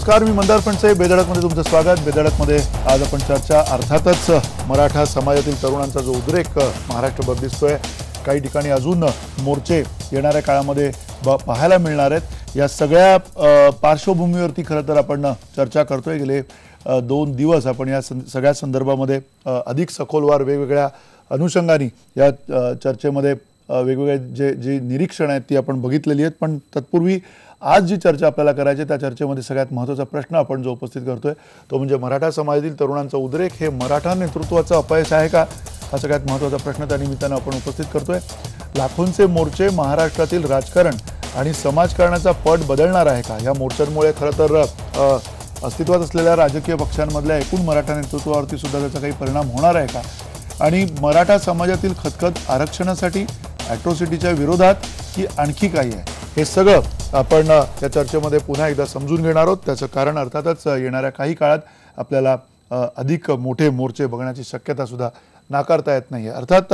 नमस्कार, मी मंदार फणसे. बेधडकमध्ये तुमचं स्वागत. बेधडकमध्ये आज आपण चर्चा अर्थातच मराठा समाजातील तरुणांचा जो उद्रेक महाराष्ट्रभर दिसतोय, काही ठिकाणी अजून मोर्चे येणाऱ्या काळामध्ये पाहायला मिळणार आहेत. या सगळ्या पार्श्वभूमीवरती खरं तर आपण चर्चा करतोय. गेले 2 दिवस आपण या सगळ्या संदर्भामध्ये अधिक सखोलवार वेगवेगळ्या अनुषंगाने या चर्चेमध्ये वेगवेगळे जी निरीक्षण आहेत ती आपण बघितलेली आहेत. पण तत्पूर्वी आज जी चर्चा आपल्याला करायची त्या चर्चेमध्ये सगळ्यात महत्त्वाचा प्रश्न आपण जो उपस्थित करतोय तो म्हणजे मराठा समाजातील तरुणांचा उद्रेक हे मराठा नेतृत्वाचं अपयश आहे का, हा सगळ्यात महत्त्वाचा प्रश्न त्या निमित्तानं आपण उपस्थित करतोय. लाखोंचे मोर्चे महाराष्ट्रातील राजकारण आणि समाजकारणाचा पट बदलणार आहे का? या मोर्चांमुळे खरं तर अस्तित्वात असलेल्या राजकीय पक्षांमधल्या एकूण मराठा नेतृत्वावरती सुद्धा त्याचा काही परिणाम होणार आहे का? आणि मराठा समाजातील खतखत आरक्षणासाठी ॲट्रॉसिटीच्या विरोधात की आणखी काही आहे, हे सगळं आपण या चर्चेमध्ये पुन्हा एकदा समजून घेणार आहोत. त्याचं कारण अर्थातच येणाऱ्या काही काळात आपल्याला अधिक मोठे मोर्चे बघण्याची शक्यता सुद्धा नाकारता येत नाही आहे. अर्थात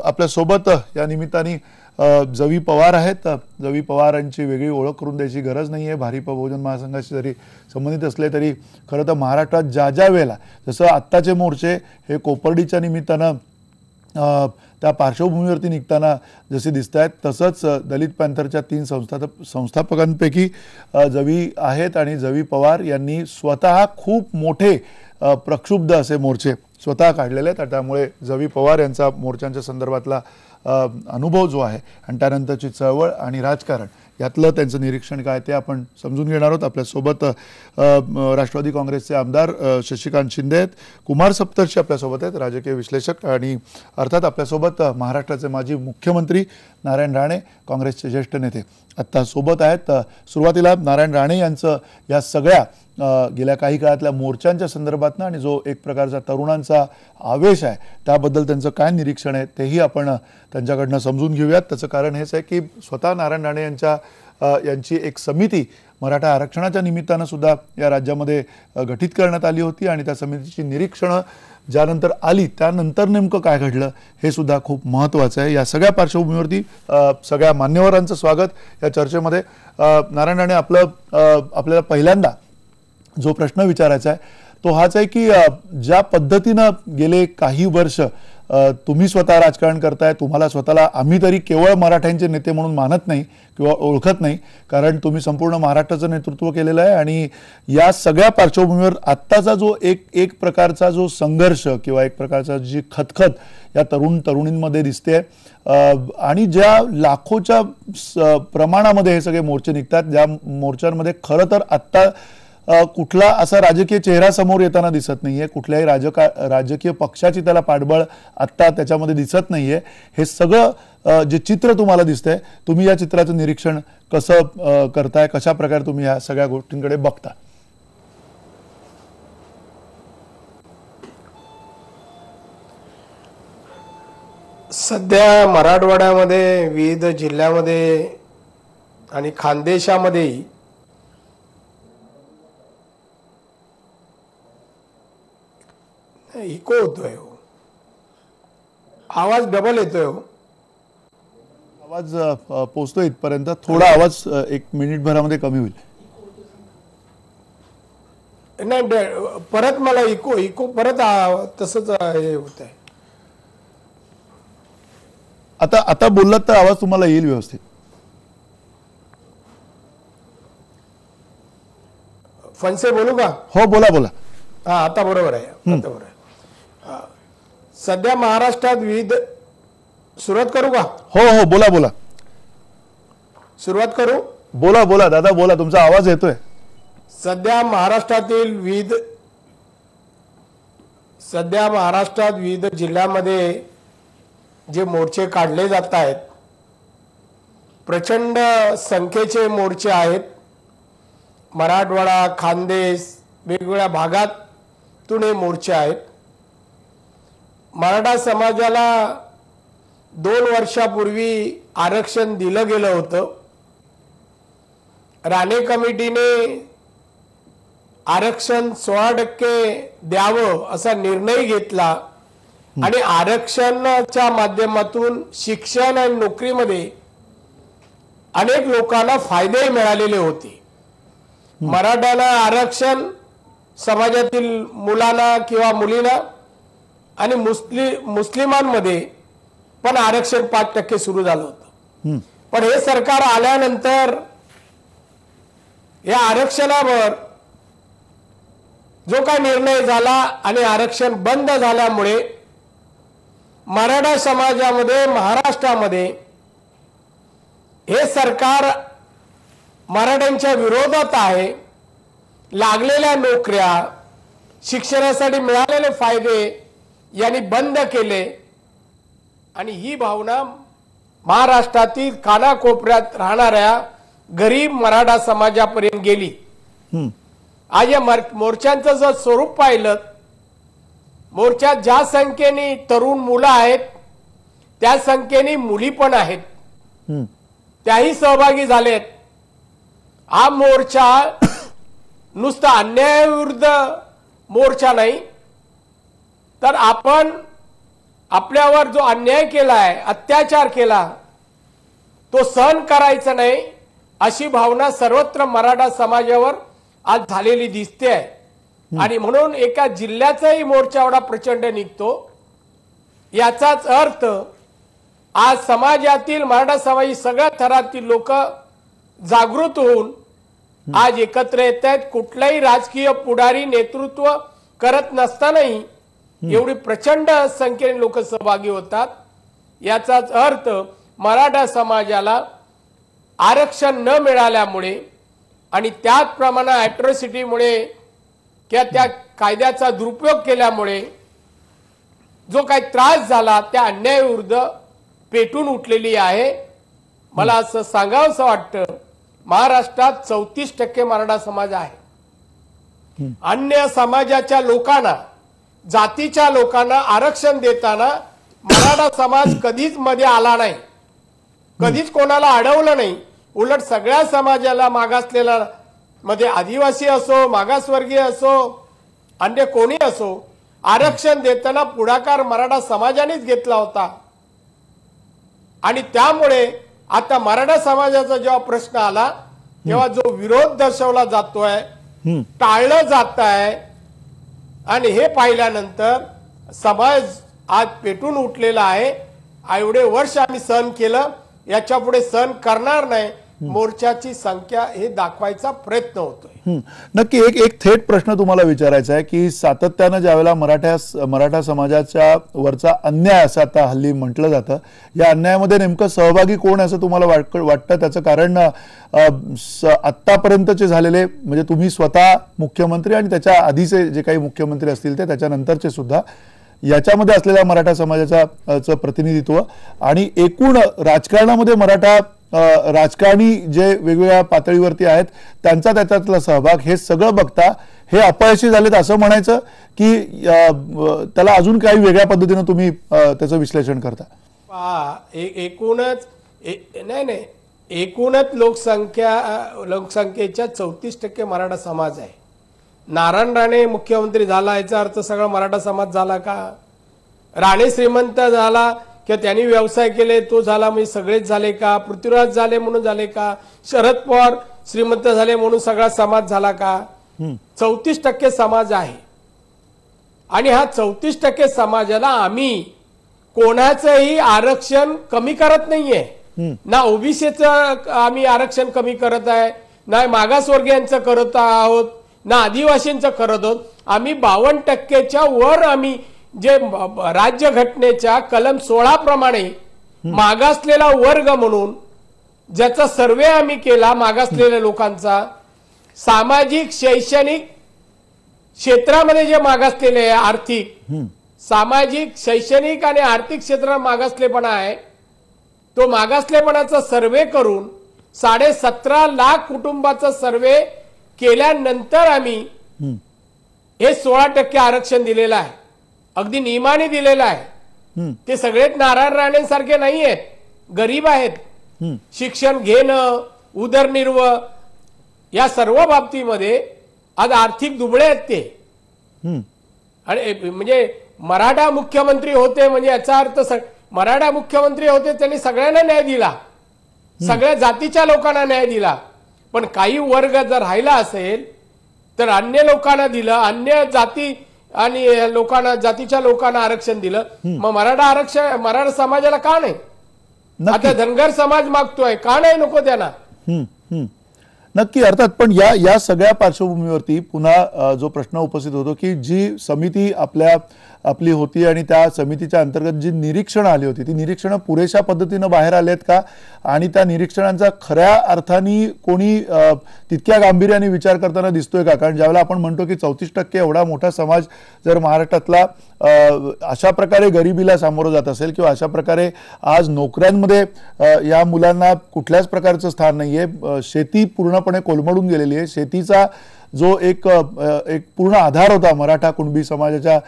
आपल्यासोबत या निमित्ताने जवी पवार आहेत. जवी पवारांची वेगळी ओळख करून द्यायची गरज नाही आहे. भारिप बहुजन महासंघाशी जरी संबंधित असले तरी खरं तर महाराष्ट्रात ज्या वेळेला जसं आत्ताचे मोर्चे हे कोपर्डीच्या निमित्तानं त्या पार्श्वभूमीवरती निघताना जसे दिसत आहेत, तसंच दलित पॅंथरच्या 3 संस्थापकांपैकी जवी आहेत आणि जवी पवार यांनी स्वतः खूप मोठे प्रक्षुब्ध असे मोर्चे स्वतः काढलेले आहेत. त्यामुळे जवी पवार यांचा मोर्चांच्या संदर्भातला अनुभव जो आहे आणि त्यानंतरची चळवळ आणि राजकारण यातलं त्यांचं निरीक्षण काय ते आपण समजून घेणार आहोत. आपल्यासोबत राष्ट्रवादी काँग्रेसचे आमदार शशिकांत शिंदे आहेत, कुमार सप्तर्षी आपल्यासोबत आहेत, राजकीय विश्लेषक, आणि अर्थात आपल्यासोबत महाराष्ट्राचे माजी मुख्यमंत्री नारायण राणे, काँग्रेसचे ज्येष्ठ नेते आत्ता सोबत आहेत. सुरुवातीला नारायण राणे यांचं या सगळ्या गेल्या काही काळातल्या मोर्चांच्या संदर्भातनं आणि जो एक प्रकारचा तरुणांचा आवेश आहे त्याबद्दल त्यांचं काय निरीक्षण आहे तेही आपण त्यांच्याकडनं समजून घेऊयात. त्याचं कारण हेच आहे की स्वतः नारायण राणे यांची एक समिती मराठा आरक्षणाच्या निमित्तानं सुद्धा या राज्यामध्ये गठीत करण्यात आली होती आणि त्या समितीची निरीक्षणं ज्यानंतर आली त्यानंतर नेमकं काय घडलं हे सुद्धा खूप महत्त्वाचं आहे. या सगळ्या पार्श्वभूमीवरती सगळ्या मान्यवरांचं स्वागत या चर्चेमध्ये. नारायण राणे, आपल्याला पहिल्यांदा जो प्रश्न विचारायचा आहे तो हाच आहे की ज्या पद्धतीनं गेले काही वर्ष तुम्ही स्वतः राजकारण करताय, तुम्हाला स्वतःला आम्ही तरी केवळ मराठ्यांचे नेते म्हणून मानत नाही किंवा ओळखत नाही, कारण तुम्ही संपूर्ण महाराष्ट्राचं नेतृत्व केलेलं आहे. आणि या सगळ्या पार्श्वभूमीवर आत्ताचा जो एक प्रकारचा जो संघर्ष किंवा एक प्रकारचा जी खतखत या तरुणींमध्ये दिसते आणि ज्या लाखोच्या प्रमाणामध्ये हे सगळे मोर्चे निघतात, ज्या मोर्चांमध्ये खरं तर आत्ता कुठला असा राजकीय चेहरा समोर येताना दिसत नाहीये, कुठल्याही राजकीय पक्षाची त्याला पाठबळ आत्ता त्याच्यामध्ये दिसत नाहीये, हे सगळं जे चित्र तुम्हाला दिसतंय, तुम्ही या चित्राचं निरीक्षण कसं करताय, कशा प्रकारे तुम्ही या सगळ्या गोष्टींकडे बघता? सध्या मराठवाड्यामध्ये विविध जिल्ह्यामध्ये आणि खानदेशामध्येही इको होतोय, आवाज डबल येतोय. आवाज पोचतो इथपर्यंत, थोडा आवाज 1 मिनिटभरामध्ये कमी होईल. नाही, परत मला इको परत तसंच हे होत आहे. आता बोललात तर आवाज तुम्हाला येईल व्यवस्थित. फणसे बोलू का? हो, बोला. हा, आता बरोबर आहे, आता बरोबर आहे. सध्या महाराष्ट्रात विविध सुरुवात करू का? हो, बोला. सुरुवात करू? बोला दादा, बोला, तुमचा आवाज येतोय. सध्या महाराष्ट्रात विविध जिल्ह्यामध्ये जे मोर्चे काढले जात आहेत, प्रचंड संख्येचे मोर्चे आहेत. मराठवाडा, खानदेश, वेगवेगळ्या भागातून हे मोर्चे आहेत. मराठा समाजाला 2 वर्षापूर्वी आरक्षण दिलं गेलं होतं. राणे कमिटीने आरक्षण 16% द्यावं असा निर्णय घेतला आणि आरक्षणाच्या माध्यमातून शिक्षण आणि नोकरीमध्ये अनेक लोकांना फायदे मिळालेले होते. मराठ्याला आरक्षण समाजातील मुलांना किंवा मुलींना आणि मुस्लिमांमध्ये पण आरक्षण 5% सुरू झालं होतं. पण हे सरकार आल्यानंतर या आरक्षणावर जो काही निर्णय झाला आणि आरक्षण बंद झाल्यामुळे मराठा समाजामध्ये महाराष्ट्रामध्ये हे सरकार मराठ्यांच्या विरोधात आहे. लागलेल्या नोकऱ्या, शिक्षणासाठी मिळालेले फायदे यांनी बंद केले आणि ही भावना महाराष्ट्रातील कानाकोपऱ्यात राहणाऱ्या गरीब मराठा समाजापर्यंत गेली. आज या मोर्चांचं जर स्वरूप पाहिलं, मोर्चात ज्या संख्येने तरुण मुलं आहेत त्या संख्येने मुली पण आहेत, त्याही सहभागी झालेत. हा मोर्चा नुसता अन्यायाविरुद्ध मोर्चा नाही, तर आपण आपल्यावर जो अन्याय केलाय, अत्याचार केला, तो सहन करायचा नाही अशी भावना सर्वत्र मराठा समाजावर आज झालेली दिसते आहे. आणि म्हणून एका जिल्ह्याचाही मोर्चा एवढा प्रचंड निघतो. याचाच अर्थ आज समाजातील मराठा समाजातील सगळ्या थरातील लोक जागृत होऊन आज एकत्र येत आहेत. कुठलाही राजकीय पुढारी नेतृत्व करत नसतानाही एवढी प्रचंड संख्येने लोक सहभागी होतात. याचाच अर्थ मराठा समाजाला आरक्षण न मिळाल्यामुळे आणि त्याचप्रमाणे अॅट्रॉसिटीमुळे किंवा त्या कायद्याचा दुरुपयोग केल्यामुळे जो काही त्रास झाला त्या अन्यायाविरुद्ध पेटून उठलेली आहे. मला असं सांगावंसं वाटतं, महाराष्ट्रात 34% मराठा समाज आहे. अन्य समाजाच्या लोकांना, जातीच्या लोकांना आरक्षण देताना मराठा समाज कधीच मध्ये आला नाही, कधीच कोणाला अडवलं नाही. उलट सगळ्या समाजाला, मागासलेला मध्ये आदिवासी असो, मागासवर्गीय असो, अन्य कोणी असो, आरक्षण देताना पुढाकार मराठा समाजानेच घेतला होता. आणि त्यामुळे आता मराठा समाजाचा जेव्हा प्रश्न आला तेव्हा जो विरोध दर्शवला जातोय, टाळलं जात आहे, आणि हे पाहिल्यानंतर समाज आज पेटून उठलेला आहे. एवढे वर्ष आम्ही सहन केलं, याच्या पुढे सहन करणार नाही, मोर्चाची संख्या हे दाखवायचा प्रयत्न होतोय. नक्की एक थेट प्रश्न तुम्हाला विचारायचा आहे की सातत्यानं ज्यावेळेला मराठा समाजाच्या वरचा अन्याय असं आता हल्ली म्हटलं जातं, या अन्यायामध्ये नेमकं सहभागी कोण असं तुम्हाला वाटतं? त्याचं कारण आत्तापर्यंतचे झालेले, म्हणजे तुम्ही स्वतः मुख्यमंत्री आणि त्याच्या आधीचे जे काही मुख्यमंत्री असतील ते, त्याच्यानंतरचे सुद्धा, याच्यामध्ये असलेल्या मराठा समाजाचं प्रतिनिधित्व आणि एकूण राजकारणामध्ये मराठा राजकारणी जे वेगवेगळ्या पातळीवरती आहेत त्यांचा त्याच्यातला सहभाग, हे सगळं बघता हे अपयशी झालेत असं म्हणायचं की त्याला अजून काही वेगळ्या पद्धतीने तुम्ही त्याचं विश्लेषण करता? एकूणच लोकसंख्येच्या 34% मराठा समाज आहे. नारायण राणे मुख्यमंत्री झाला याचा अर्थ सगळा मराठा समाज झाला का? राणे श्रीमंत झाला किंवा त्यांनी व्यवसाय केले तो झाला म्हणजे सगळेच झाले का? पृथ्वीराज झाले म्हणून झाले का? शरद पवार श्रीमंत झाले म्हणून सगळा समाज झाला का? 34% समाज आहे. आणि हा 34% समाजाला आम्ही कोणाचंही आरक्षण कमी करत नाहीये. ना ओबीसीचं आम्ही आरक्षण कमी करत आहे, ना मागासवर्गीयांचं करत आहोत, ना आदिवासींचं करत आहोत. आम्ही 52%च्या वर आम्ही जे राज्यघटनेच्या कलम 16 प्रमाणे मागासलेला वर्ग म्हणून ज्याचा सर्वे आम्ही केला, मागासलेल्या लोकांचा सामाजिक शैक्षणिक क्षेत्रामध्ये जे मागासलेले आहे, आर्थिक सामाजिक शैक्षणिक आणि आर्थिक क्षेत्रात मागासलेपणा आहे, तो मागासलेपणाचा सर्वे करून 17.5 लाख कुटुंबाचा सर्वे केल्यानंतर आम्ही हे 16% आरक्षण दिलेलं आहे. अगदी नियमाने दिलेलं आहे. ते सगळेच नारायण राणेंसारखे नाही आहेत, गरीब आहेत. शिक्षण घेणं, उदरनिर्वाह या सर्व बाबतीमध्ये आज आर्थिक दुबळे आहेत ते. आणि म्हणजे मराठा मुख्यमंत्री होते म्हणजे याचा अर्थ मराठा मुख्यमंत्री होते त्यांनी सगळ्यांना न्याय दिला, सगळ्या जातीच्या लोकांना न्याय दिला. पण काही वर्ग जर राहिला असेल तर अन्य लोकांना दिलं, अन्य जाती आणि लोकांना, जातीच्या लोकांना आरक्षण दिलं, मग मराठा समाजाला का नाही? आता धनगर समाज मागतोय, का नाही नको त्यांना? नक्की, अर्थात. पण या सगळ्या पार्श्वभूमीवरती पुन्हा जो प्रश्न उपस्थित होतो की जी समिती आपली होती आणि त्या समितीच्या अंतर्गत जी निरीक्षणं आली होती ती निरीक्षणं पुरेशा पद्धतीनं बाहेर आलेत का, आणि त्या निरीक्षणांचा खऱ्या अर्थाने कोणी तितक्या गांभीर्याने विचार करताना दिसतोय का? कारण ज्यावेळेला आपण म्हणतो की 34% एवढा मोठा समाज जर महाराष्ट्रातला अशा प्रकारे गरिबीला सामोरं जात असेल किंवा अशा प्रकारे आज नोकऱ्यांमध्ये या मुलांना कुठल्याच प्रकारचं स्थान नाहीये, शेती पूर्णपणे कोलमडून गेलेली आहे, शेतीचा जो एक पूर्ण आधार होता मराठा कुणबी समाजाच्या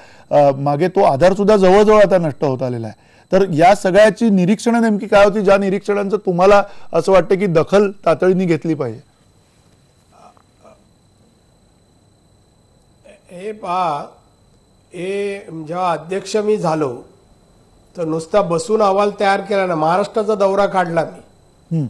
मागे, तो आधार सुद्धा जवळजवळ आता नष्ट होत आलेला आहे. तर या सगळ्याची निरीक्षणं नेमकी काय होती, ज्या निरीक्षणांचं तुम्हाला असं वाटतं की दखल तातडीने घेतली पाहिजे? हे पहा, हे जेव्हा अध्यक्ष मी झालो तर नुसता बसून अहवाल तयार केला ना, महाराष्ट्राचा दौरा काढला मी,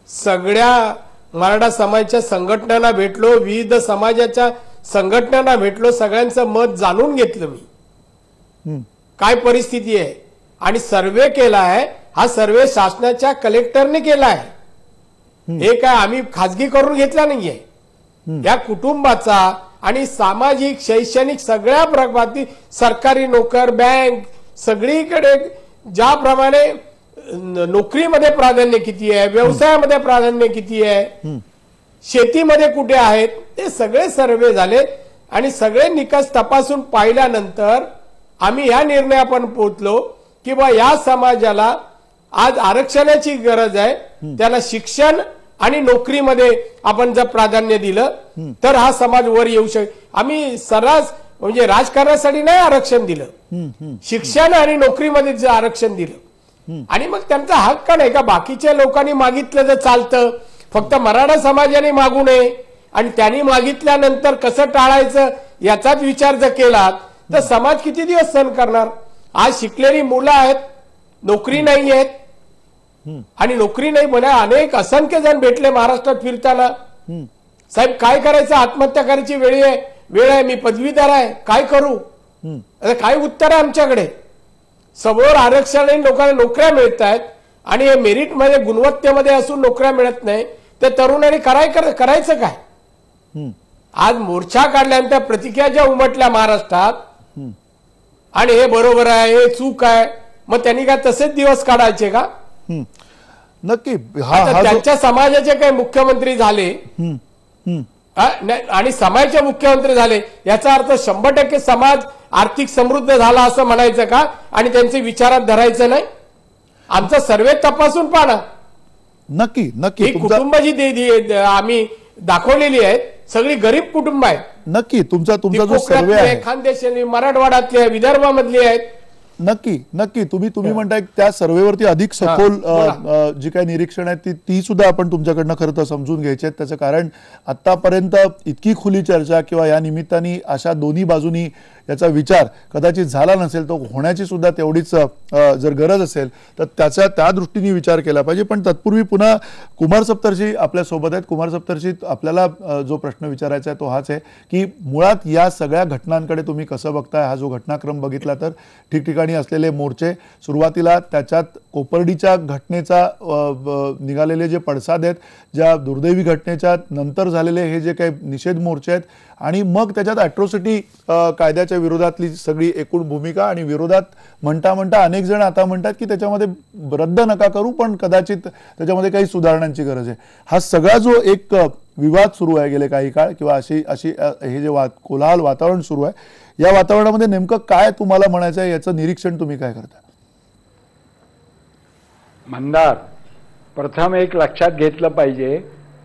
सगळ्या मराठा समाजाच्या संघटनांना भेटलो, विविध समाजाच्या संघटनांना भेटलो, सगळ्यांचं मत जाणून घेतलं मी, काय परिस्थिती आहे, आणि सर्वे केला आहे. हा सर्वे शासनाच्या कलेक्टरने केला आहे, हे काय आम्ही खाजगी करून घेतला नाहीये. या कुटुंबाचा आणि सामाजिक, शैक्षणिक सगळ्या प्रकारची, सरकारी नोकर, बँक, सगळीकडे ज्याप्रमाणे नोकरीमध्ये प्राधान्य किती आहे, व्यवसायामध्ये प्राधान्य किती आहे, शेतीमध्ये कुठे आहेत, ते सगळे सर्वे झाले आणि सगळे निकष तपासून पाहिल्यानंतर आम्ही या निर्णयापर्यंत पोहोचलो की बा या समाजाला आज आरक्षणाची गरज आहे, त्याला शिक्षण आणि नोकरीमध्ये आपण जर प्राधान्य दिलं तर हा समाज वर येऊ शकेल. आम्ही सर्रास म्हणजे राजकारणासाठी नाही आरक्षण दिलं, शिक्षण आणि नोकरीमध्ये जे आरक्षण दिलं, आणि मग त्यांचा हक्क नाही का बाकीच्या लोकांनी मागितलं तर चालतं, फक्त मराठा समाजाने मागू नये, आणि त्यांनी मागितल्यानंतर कसं टाळायचं याचाच विचार जर केला तर समाज किती दिवस सहन करणार? आज शिकलेली मुलं आहेत, नोकरी नाही आहेत, आणि नोकरी नाही म्हणा अनेक असंख्य जण भेटले महाराष्ट्रात फिरताना, साहेब काय करायचं, आत्महत्या करायची वेळ आहे, मी पदवीधर आहे, काय करू? काय उत्तर आहे आमच्याकडे? समोर आरक्षण लोकांना नोकऱ्या मिळत आहेत आणि हे मेरिट मध्ये गुणवत्तेमध्ये असून नोकऱ्या मिळत नाही, तर तरुणांनी करायचं काय? आज मोर्चा काढल्यानंतर प्रतिक्रिया ज्या उमटल्या महाराष्ट्रात, आणि हे बरोबर आहे, हे चूक आहे, मग त्यांनी काय तसेच दिवस काढायचे का? नक्की. त्यांच्या समाजाचे काही मुख्यमंत्री झाले आणि समाजाचे मुख्यमंत्री झाले, याचा अर्थ 100% समाज आर्थिक समृद्ध झाला असं म्हणायचं का? आणि त्यांचे विचारात धरायचं नाही? आमचा सर्वे तपासून पाहा. नक्की नक्की. कुटुंब जी आम्ही दाखवलेली आहेत सगळी गरीब कुटुंब आहेत. नक्की तुमचा जो सर्वे आहे, खानदेशातली, मराठवाड्यातली आहे, विदर्भामधली आहेत. नक्की नक्की. तुम्ही म्हणताय त्या सर्वेवरती अधिक सखोल जी काही निरीक्षण आहेत ती सुद्धा आपण तुमच्याकडनं खरं तर समजून घ्यायची आहेत. त्याचं कारण आतापर्यंत इतकी खुली चर्चा किंवा या निमित्ताने अशा दोन्ही बाजूनी याचा विचार कदाचित झाला नसेल, तो होण्याची सुद्धा तेवढीच जर गरज असेल तर त्या दृष्टीने विचार केला पाहिजे. पण तत्पूर्वी पुन्हा कुमार सप्तर्षी आपल्या सोबत आहेत. कुमार सप्तर्षी, आपल्याला जो प्रश्न विचारायचा आहे तो हाच आहे की मुळात या सगळ्या घटनांकडे तुम्ही कसं बघताय? हा जो घटनाक्रम बघितला तर ठिकठिकाणी असलेले मोर्चे, सुरुवातीला त्याच्यात कोपर्डीच्या घटनेचा निघालेले जे पडसाद आहेत, ज्या दुर्दैवी घटनेच्या नंतर झालेले हे जे काही निषेध मोर्चे आहेत, आणि मग त्याच्यात अॅट्रॉसिटी कायद्याच्या विरोधातली सगळी एकूण भूमिका, आणि विरोधात म्हणता म्हणता अनेक जण आता म्हणतात की त्याच्यामध्ये रद्द नका करू, पण कदाचित त्याच्यामध्ये काही सुधारणांची गरज आहे. हा सगळा जो एक विवाद सुरू आहे गेले काही काळ, किंवा अशी हे जे कोलाहल वातावरण सुरू आहे, या वातावरणामध्ये नेमकं काय तुम्हाला म्हणायचं आहे, याचं निरीक्षण तुम्ही काय करता? मंदार, प्रथम एक लक्षात घेतलं पाहिजे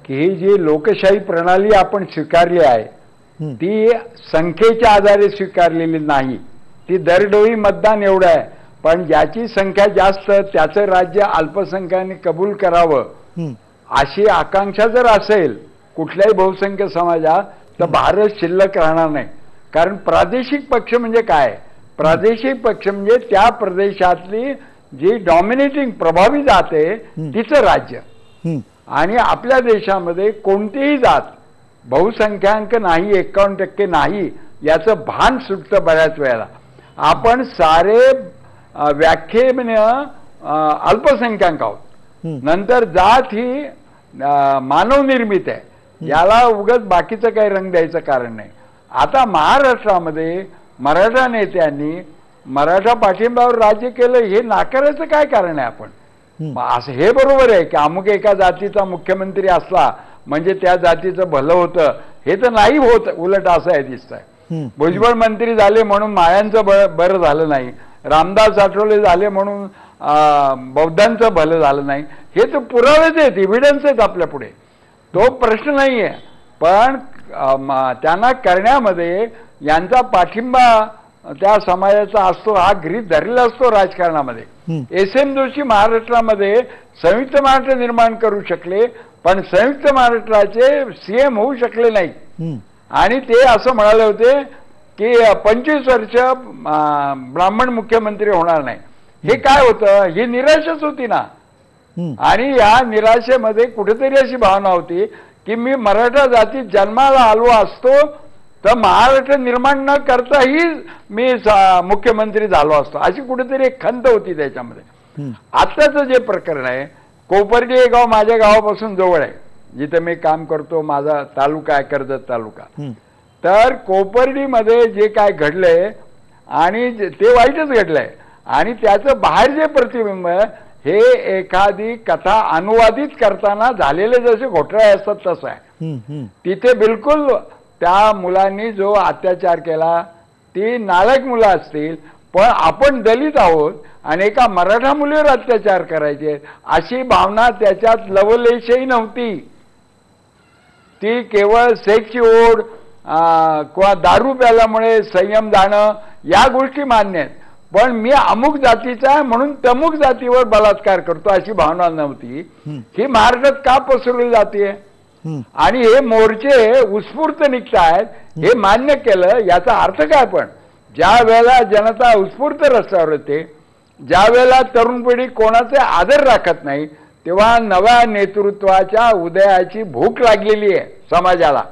की ही जी लोकशाही प्रणाली आपण स्वीकारली आहे ती संख्येच्या आधारे स्वीकारलेली नाही. ती दरडोई मतदान एवढं आहे, पण ज्याची संख्या जास्त त्याचं राज्य अल्पसंख्याने कबूल करावं अशी आकांक्षा जर असेल कुठल्याही बहुसंख्य समाजात, तर भारत शिल्लक राहणार नाही. कारण प्रादेशिक पक्ष म्हणजे काय? प्रादेशिक पक्ष म्हणजे त्या प्रदेशातली जी डॉमिनेटिंग प्रभावी जाते तिचं राज्य. आणि आपल्या देशामध्ये कोणतीही जात बहुसंख्याक नाही, 51% नाही, याचं भान सुटतं बऱ्याच वेळेला. आपण सारे व्याख्येने अल्पसंख्याक आहोत. नंतर जात ही मानवनिर्मित आहे, याला उगाच बाकीचं काही रंग द्यायचं कारण नाही. आता महाराष्ट्रामध्ये मराठा नेत्यांनी मराठा पाठिंब्यावर राज्य केलं, हे नाकारायचं काय कारण आहे आपण? असं हे बरोबर आहे की अमुक एका जातीचा मुख्यमंत्री असला म्हणजे त्या जातीचं भलं होतं, हे तर नाही होत. उलट असं आहे दिसतंय. भुजबळ मंत्री झाले म्हणून मायांचं बरं झालं नाही, रामदास आठवले झाले म्हणून बौद्धांचं भलं झालं नाही, हे तर पुरावेच आहेत, एव्हिडन्स आहेत आपल्या पुढे. तो प्रश्न नाही आहे. पण त्यांना करण्यामध्ये यांचा पाठिंबा त्या समाजाचा असतो, हा गृहीत धरलेला असतो राजकारणामध्ये. एस.एम. जोशी महाराष्ट्रामध्ये संयुक्त महाराष्ट्र निर्माण करू शकले, पण संयुक्त महाराष्ट्राचे सीएम होऊ शकले नाही. आणि ते असं म्हणाले होते की 25 वर्ष ब्राह्मण मुख्यमंत्री होणार नाही. हे काय होतं? ही निराशाच होती ना. आणि या निराशेमध्ये कुठेतरी अशी भावना होती की मी मराठा जातीत जन्माला आलो असतो तर महाराष्ट्र निर्माण न करताही मी मुख्यमंत्री झालो असतो, अशी कुठेतरी एक खंत होती त्याच्यामध्ये. आत्ताचं जे प्रकरण आहे, कोपर्डी हे गाव माझ्या गावापासून जवळ आहे, जिथे मी काम करतो, माझा तालुका आहे कर्जत तालुका. तर कोपर्डीमध्ये जे काय घडलंय आणि ते वाईटच घडलंय, आणि त्याचं बाहेर जे प्रतिबिंब हे एखादी कथा अनुवादित करताना झालेले जसे घोटाळे असतात तसं आहे. तिथे बिलकुल त्या मुलांनी जो अत्याचार केला ती नालायक मुलं असतील, पण आपण दलित आहोत आणि एका मराठा मुलीवर अत्याचार करायचे अशी भावना त्याच्यात लवलेशही नव्हती. ती केवळ सेक्सची ओढ किंवा दारू प्यायल्यामुळे संयम जाणं या गोष्टी मान्य आहेत, पण मी अमुक जातीचा आहे म्हणून तमुक जातीवर बलात्कार करतो अशी भावना नव्हती. ही महाराष्ट्रात का पसरवली जाते? आणि हे मोर्चे उत्स्फूर्त निघतायत हे मान्य केलं, याचा अर्थ काय? पण ज्या वेळेला जनता उत्स्फूर्त रस्त्यावर येते, ज्या वेळेला तरुण पिढी कोणाचे आदर राखत नाही, तेव्हा नव्या नेतृत्वाच्या उदयाची भूक लागलेली आहे समाजाला.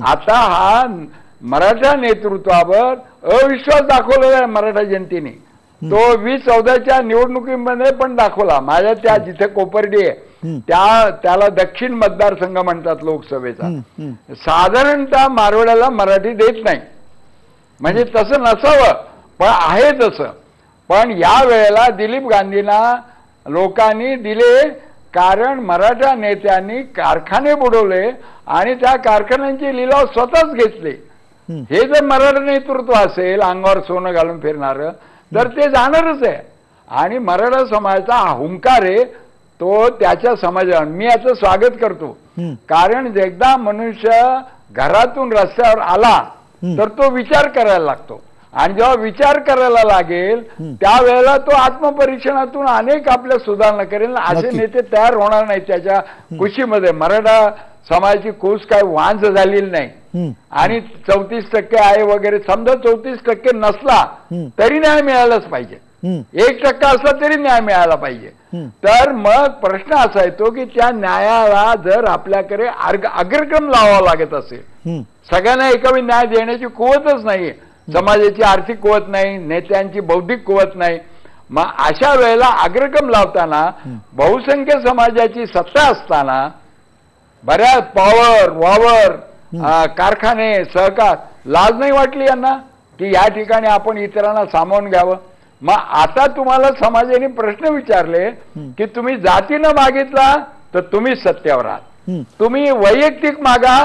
आता हा मराठा नेतृत्वावर अविश्वास दाखवलेला आहे मराठा जनतेने. तो 2014च्या निवडणुकीमध्ये पण दाखवला. माझ्या त्या जिथे कोपर्डी आहे त्याला दक्षिण मतदारसंघ म्हणतात लोकसभेचा. साधारणतः मारवाड्याला मराठी देत नाही, म्हणजे तसं नसावं पण आहे तसं. पण या वेळेला दिलीप गांधींना लोकांनी दिले, कारण मराठा नेत्यांनी कारखाने बुडवले आणि त्या कारखान्यांचे लिलाव स्वतःच घेतले. हे जर मराठा नेतृत्व असेल अंगावर सोनं घालून फिरणारं तर ते जाणारच आहे. आणि मराठा समाजाचा हा हुंकार आहे तो त्याच्या समाजावर मी याचं स्वागत करतो. कारण एकदा मनुष्य घरातून रस्त्यावर आला तर तो विचार करायला लागतो, आणि जेव्हा विचार करायला लागेल त्यावेळेला तो आत्मपरीक्षणातून अनेक आपल्या सुधारणा करेल. असे नेते तयार होणार नाही त्याच्या कुशीमध्ये. मराठा समाजाची कुस काय वांझ झालेली नाही, आणि 34% आहे वगैरे, समजा 34% नसला तरी न्याय मिळालाच पाहिजे, 1% असला तरी न्याय मिळाला पाहिजे. तर मग प्रश्न असा येतो की त्या न्यायाला जर आपल्याकडे अग्रक्रम लावावा लागत असेल, सगळ्यांना एकावेळी न्याय देण्याची कुवतच नाहीये, समाजाची आर्थिक कुवत नाही, नेत्यांची बौद्धिक कुवत नाही, मग अशा वेळेला अग्रक्रम लावताना बहुसंख्य समाजाची सत्ता असताना बऱ्याच पॉवर वावर कारखाने सहकार लाज नाही वाटली यांना की या ठिकाणी आपण इतरांना सामावून घ्यावं. मग आता तुम्हाला समाजाने प्रश्न विचारले की तुम्ही जातीनं मागितला तर तुम्ही सत्यावर आहात, तुम्ही वैयक्तिक मागा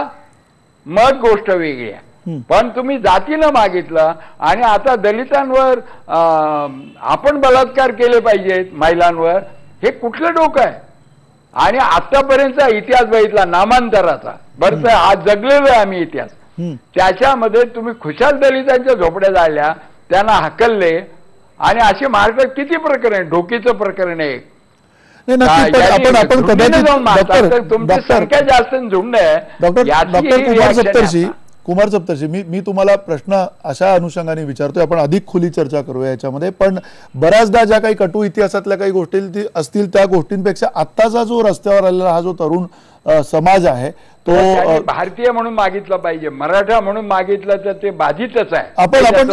मग गोष्ट वेगळी आहे, पण तुम्ही जातीनं मागितलं आणि आता दलितांवर आपण बलात्कार केले पाहिजेत महिलांवर, हे कुठलं डोकं आहे? आणि आतापर्यंतचा इतिहास बघितला नामांतराचा, बरं आज जगलेलो आहे आम्ही इतिहास, त्याच्यामध्ये तुम्ही खुशाल दलितांच्या झोपड्या जाळल्या, त्यांना हकलले, आणि असे महाराष्ट्रात किती प्रकरण आहे? ढोकीचं प्रकरण आहे, तुमची संख्या जास्त झुंड आहे. कुमार सप्तर्षी, मी तुम्हाला प्रश्न अशा अनुषंगाने विचारतोय, आपण अधिक खुली चर्चा करूया याच्यामध्ये, पण बऱ्याचदा ज्या काही कटू इतिहासातल्या काही गोष्टी असतील त्या गोष्टींपेक्षा आत्ताचा जो रस्त्यावर आलेला हा जो तरुण समाज आहे तो भारतीय म्हणून मागितलं पाहिजे, मराठा म्हणून मागितलं तर ते बाधितच आहे.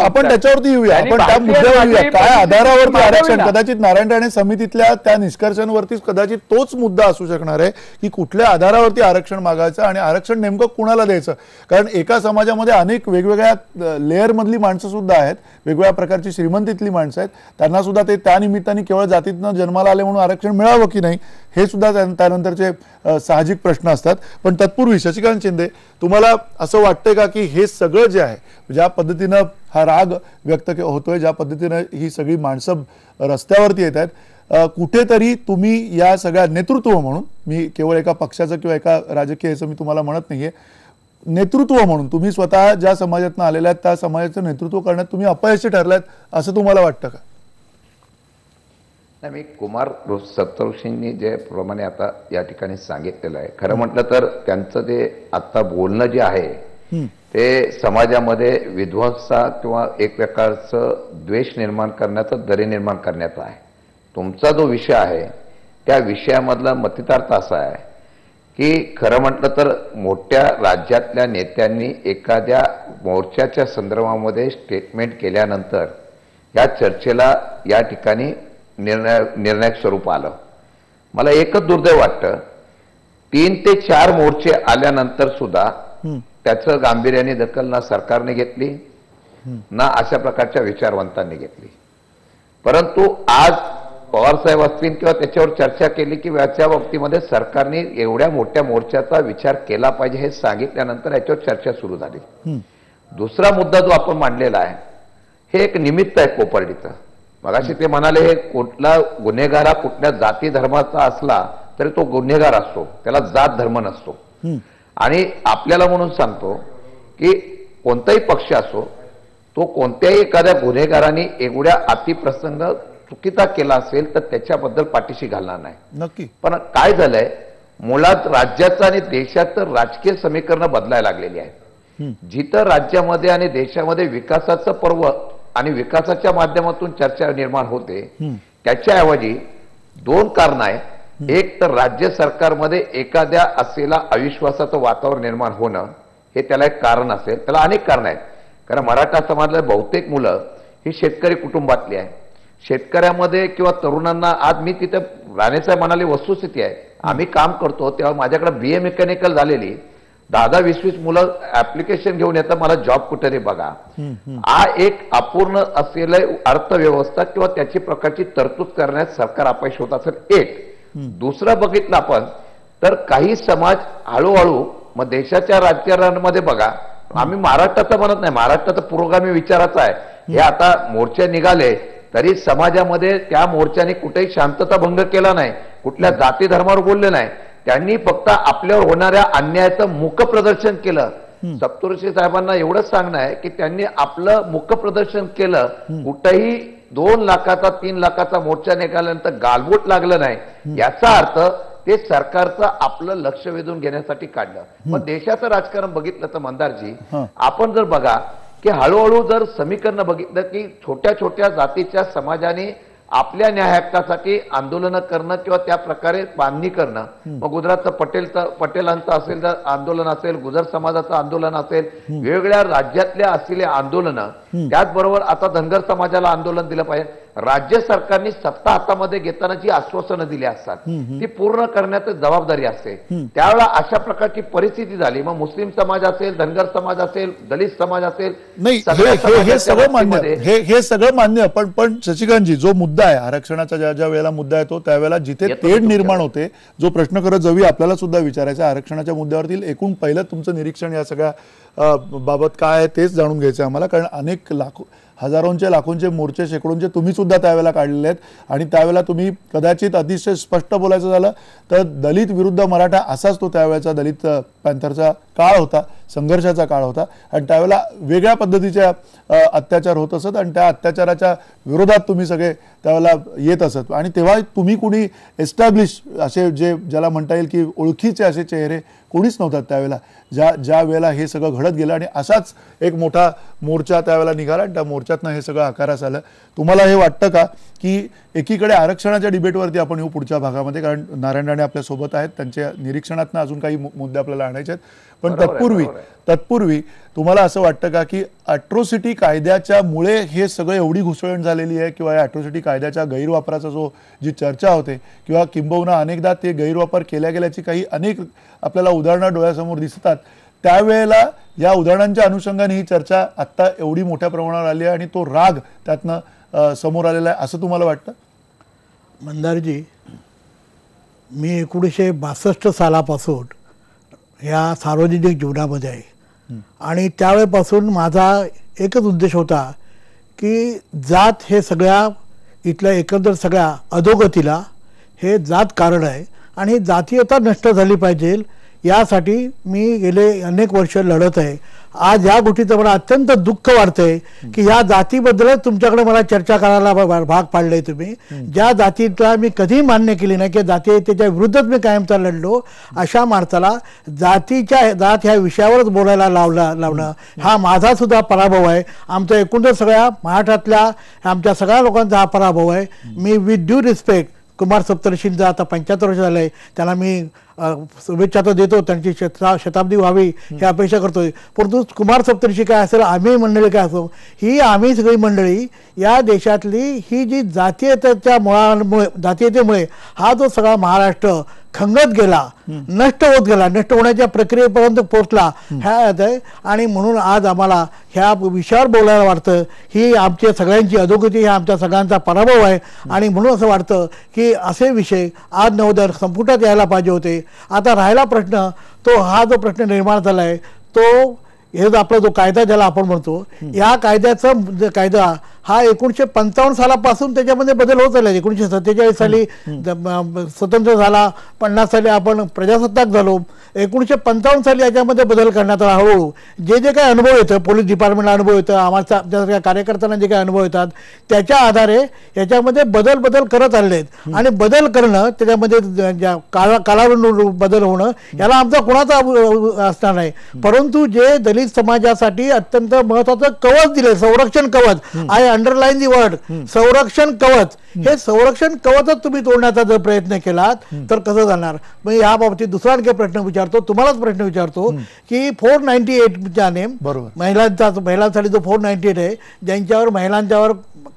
आपण त्याच्यावरती येऊया, आपण त्या मुद्द्यावर येऊया. काय आधारावरती आरक्षण, कदाचित नारायण राणे समितीतल्या त्या निष्कर्षांवरतीच कदाचित तोच मुद्दा असू शकणार आहे की कुठल्या आधारावरती आरक्षण मागायचं आणि आरक्षण नेमकं कुणाला द्यायचं. कारण एका समाजामध्ये अनेक वेगवेगळ्या लेअर मधली माणसं सुद्धा आहेत, वेगवेगळ्या प्रकारची श्रीमंतीतली माणसं आहेत, त्यांना सुद्धा ते त्या निमित्ताने केवळ जातीतनं जन्माला आले म्हणून आरक्षण मिळावं की नाही हे सुद्धा त्यानंतरचे साहजिक प्रश्न असतात. पण तत्पूर्वी शशिकांत शिंदे, तुम्हाला असं वाटतंय का की हे सगळं जे आहे, ज्या पद्धतीनं हा राग व्यक्त होतोय, ज्या पद्धतीनं ही सगळी माणसं रस्त्यावरती येत आहेत, कुठेतरी तुम्ही या सगळ्या नेतृत्व म्हणून, मी केवळ एका पक्षाचं किंवा एका राजकीय याचं मी तुम्हाला म्हणत नाहीये, नेतृत्व म्हणून तुम्ही स्वतः ज्या समाजातून आलेल्या आहेत त्या समाजाचं नेतृत्व करण्यात तुम्ही अपयशी ठरलात असं तुम्हाला वाटतं का? नाही, मी कुमार सप्तर्षींनी जे प्रमाणे आता या ठिकाणी सांगितलेलं आहे, खरं म्हटलं तर त्यांचं ते आता बोलणं जे आहे ते समाजामध्ये विध्वंसा किंवा एक प्रकारचं द्वेष निर्माण करण्याचं, दरी निर्माण करण्याचं आहे. तुमचा जो विषय आहे त्या विषयामधला मतितार्थ असा आहे की खरं म्हटलं तर मोठ्या राज्यातल्या नेत्यांनी एखाद्या मोर्चाच्या संदर्भामध्ये स्टेटमेंट केल्यानंतर या चर्चेला या ठिकाणी निर्णायक स्वरूप आलं. मला एकच दुर्दैव वाटतं, 3 ते 4 मोर्चे आल्यानंतर सुद्धा त्याचं गांभीर्याने दखल ना सरकारने घेतली ना अशा प्रकारच्या विचारवंतांनी घेतली. परंतु आज पवारसाहेब असतील किंवा त्याच्यावर चर्चा केली की याच्या बाबतीमध्ये सरकारने एवढ्या मोठ्या मोर्चाचा विचार केला पाहिजे हे सांगितल्यानंतर याच्यावर चर्चा सुरू झाली. दुसरा मुद्दा जो आपण मांडलेला आहे हे एक निमित्त आहे कोपर्डीचं. मगाशी ते म्हणाले हे कुठला गुन्हेगार हा कुठल्या जाती धर्माचा असला तरी तो गुन्हेगार असतो, त्याला जात धर्म नसतो. आणि आपल्याला म्हणून सांगतो की कोणताही पक्ष असो, तो कोणत्याही एखाद्या गुन्हेगाराने एवढ्या अतिप्रसंग चुकीचा केला असेल तर त्याच्याबद्दल पाठीशी घालणार नाही नक्की. पण काय झालंय, मुळात राज्याचं आणि देशाचं राजकीय समीकरण बदलायला लागलेली आहे. जिथं राज्यामध्ये आणि देशामध्ये विकासाचं पर्व आणि विकासाच्या माध्यमातून चर्चा निर्माण होते, त्याच्याऐवजी 2 कारण आहे. एक तर राज्य सरकारमध्ये एखाद्या असलेला अविश्वासाचं वातावरण निर्माण होणं हे त्याला एक कारण असेल. त्याला अनेक कारण आहेत, कारण मराठा समाजातल्या बहुतेक मुलं ही शेतकरी कुटुंबातली आहे. शेतकऱ्यामध्ये किंवा तरुणांना, आज मी तिथे राणेसाहेब म्हणाले वस्तुस्थिती आहे, आम्ही काम करतो तेव्हा माझ्याकडे BA मेकॅनिकल झालेली 10-20 मुलं ऍप्लिकेशन घेऊन येतात, मला जॉब कुठे रे बघा. हा एक अपूर्ण असलेलं अर्थव्यवस्था किंवा त्याची प्रकारची तरतूद करण्यात सरकार अपयश होत असेल. एक दुसरं बघितलं आपण तर काही समाज हळूहळू मग देशाच्या राजकारणामध्ये बघा, आम्ही महाराष्ट्राचं म्हणत नाही, महाराष्ट्राचं पुरोगामी विचाराचं आहे. हे आता मोर्चे निघाले तरी समाजामध्ये त्या मोर्चाने कुठेही शांतता भंग केला नाही, कुठल्या जाती धर्मावर बोलले नाही, त्यांनी फक्त आपल्यावर होणाऱ्या अन्यायाचं मुख प्रदर्शन केलं. सप्तर्षी साहेबांना एवढंच सांगणं आहे की त्यांनी आपलं मुख प्रदर्शन केलं, कुठेही 2 लाखाचा 3 लाखाचा मोर्चा निघाल्यानंतर गालबोट लागलं नाही. याचा अर्थ ते सरकारचं आपलं लक्ष वेधून घेण्यासाठी काढलं. मग देशाचं राजकारण बघितलं तर मंदारजी, आपण जर बघा की हळूहळू जर समीकरण बघितलं की छोट्या छोट्या जातीच्या समाजाने आपल्या न्याय हक्कासाठी आंदोलन करणं किंवा त्या प्रकारे बांधणी करणं, मग गुजरातचं पटेलांचं असेल तर आंदोलन असेल, गुजर समाजाचं आंदोलन असेल, वेगवेगळ्या राज्यातल्या असलेले आंदोलनं, त्याचबरोबर आता धनगर समाजाला आंदोलन दिलं पाहिजे. राज्य सरकारने सत्ता हातामध्ये घेताना जी आश्वासनं दिली असतात ती पूर्ण करण्याची जबाबदारी असते. त्यावेळेला अशा प्रकारची परिस्थिती झाली, मग मुस्लिम समाज असेल, धनगर समाज असेल, दलित समाज असेल, नाही हे सगळं मान्य, हे सगळं मान्य. पण शशिकांतजी, जो मुद्दा आहे आरक्षणाचा, ज्या वेळेला मुद्दा येतो त्यावेळेला जिथे तेढ निर्माण होते, जो प्रश्न करत जावी आपल्याला सुद्धा विचारायचा, आरक्षणाच्या मुद्द्यावरती एकूण पहिलं तुमचं निरीक्षण या सगळ्या बाबत काय आहे तेच जाणून घ्यायचं आम्हाला. कारण अनेक हजारोंचे लाखोंचे मोर्चे, शेकडोंचे तुम्ही सुद्धा त्यावेळेला काढलेले आहेत आणि त्यावेळेला तुम्ही कदाचित अतिशय स्पष्ट बोलायचं झालं तर दलित विरुद्ध मराठा असाच तो त्यावेळेचा दलित पॅन्थरचा काळ होता, संघर्षाचा काळ होता आणि त्यावेळेला वेगळ्या पद्धतीच्या अत्याचार होत असत आणि त्या अत्याचाराच्या विरोधात तुम्ही सगळे त्यावेळेला येत असत आणि तेव्हा तुम्ही कुणी एस्टॅब्लिश असे जे ज्याला म्हणता येईल की ओळखीचे असे चेहरे कोणीच नव्हतात त्यावेळेला ज्या वेळेला हे सगळं घडत गेलं आणि असाच एक मोठा मोर्चा त्यावेळेला निघाला आणि त्या मोर्चातनं हे सगळं आकारास आलं. तुम्हाला हे वाटतं का की एकीकडे आरक्षणाच्या डिबेटवरती आपण येऊ पुढच्या भागामध्ये, कारण नारायण राणे आपल्यासोबत आहेत, त्यांच्या निरीक्षणातनं अजून काही मुद्दे आपल्याला आणायचे आहेत, पण तत्पूर्वी तुम्हाला असं वाटतं का की अॅट्रॉसिटी कायद्याच्या मुळे हे सगळं एवढी घुसळण झालेली आहे किंवा या अॅट्रॉसिटी कायद्याच्या गैरवापराचा जी चर्चा होते किंवा किंबहुना अनेकदा ते गैरवापर केल्या गेल्याची काही अनेक आपल्याला उदाहरणं डोळ्यासमोर दिसतात, त्यावेळेला या उदाहरणांच्या अनुषंगाने ही चर्चा आत्ता एवढी मोठ्या प्रमाणावर आली आहे आणि तो राग त्यातनं समोर आलेला आहे असं तुम्हाला वाटतं? मंदारजी, मी 1962 सालापासून या सार्वजनिक जीवनामध्ये आहे आणि त्यावेळेपासून माझा एकच उद्देश होता की जात हे सगळ्या इथल्या एकंदर सगळ्या अधोगतीला हे जात कारण आहे आणि जातीयता नष्ट झाली पाहिजे यासाठी मी गेले अनेक वर्ष लढत आहे. आज या गोष्टीचं मला अत्यंत दुःख वाटतंय की या जातीबद्दलच तुमच्याकडे मला चर्चा करायला भाग पाडले. तुम्ही ज्या जातीला मी कधी मान्य केली नाही की जातीयतेच्या विरुद्धच मी कायमचा लढलो, अशा माणसाला जात ह्या विषयावरच बोलायला लावणं हा माझा सुद्धा पराभव आहे. आमच्या एकूणच सगळ्या महाराष्ट्रातल्या आमच्या सगळ्या लोकांचा हा पराभव आहे. मी विथ ड्यू रिस्पेक्ट कुमार सप्तर्षींचा आता 75 वर्ष झालंय, त्यांना मी शुभेच्छा तर देतो, त्यांची शताब्दी व्हावी ही अपेक्षा करतोय. परंतु कुमार सप्तर्षी काय असेल, आम्ही मंडळी काय असो, ही आम्ही सगळी मंडळी या देशातली ही जी जातीयतेमुळे हा जो सगळा महाराष्ट्र खंगत गेला, नष्ट होत गेला, नष्ट होण्याच्या प्रक्रियेपर्यंत पोहोचला ह्या आहे. आणि म्हणून आज आम्हाला ह्या विषयावर बोलायला वाटतं. ही आमच्या सगळ्यांची अधोगती, हा आमच्या सगळ्यांचा पराभव आहे आणि म्हणून असं वाटतं की असे विषय आज नवोदर संपुटात यायला पाहिजे होते. आता राहिला प्रश्न तो हा जो प्रश्न निर्माण झाला आहे तो हे आपला जो कायदा ज्याला आपण म्हणतो, या कायदा हा 1955 सालापासून त्याच्यामध्ये बदल होत आला. 1947 साली स्वतंत्र झाला, 50 साली आपण प्रजासत्ताक झालो, 1955 साली याच्यामध्ये बदल करण्यात आला. हळूहळू जे काही अनुभव येतं, पोलीस डिपार्टमेंटला अनुभव येतं, आमच्या कार्यकर्त्यांना जे काही अनुभव येतात त्याच्या आधारे याच्यामध्ये बदल करत आले आहेत. आणि बदल करणं त्याच्यामध्ये कालावधीनुसार बदल होणं याला आमचा कोणाचा असणार नाही. परंतु जे दलित समाजासाठी अत्यंत महत्वाचं कवच दिले, संरक्षण कवच, आय अंडरलाईन दी वर्ड संरक्षण कवच, हे संरक्षण कवचच तुम्ही तोडण्याचा जर प्रयत्न केलात तर कसं जाणार? मग या बाबतीत दुसरा आणखी प्रश्न विचारतो, तुम्हालाच प्रश्न विचारतो की 498 नेम महिलांसाठी जो 498 आहे, ज्यांच्यावर महिलांच्यावर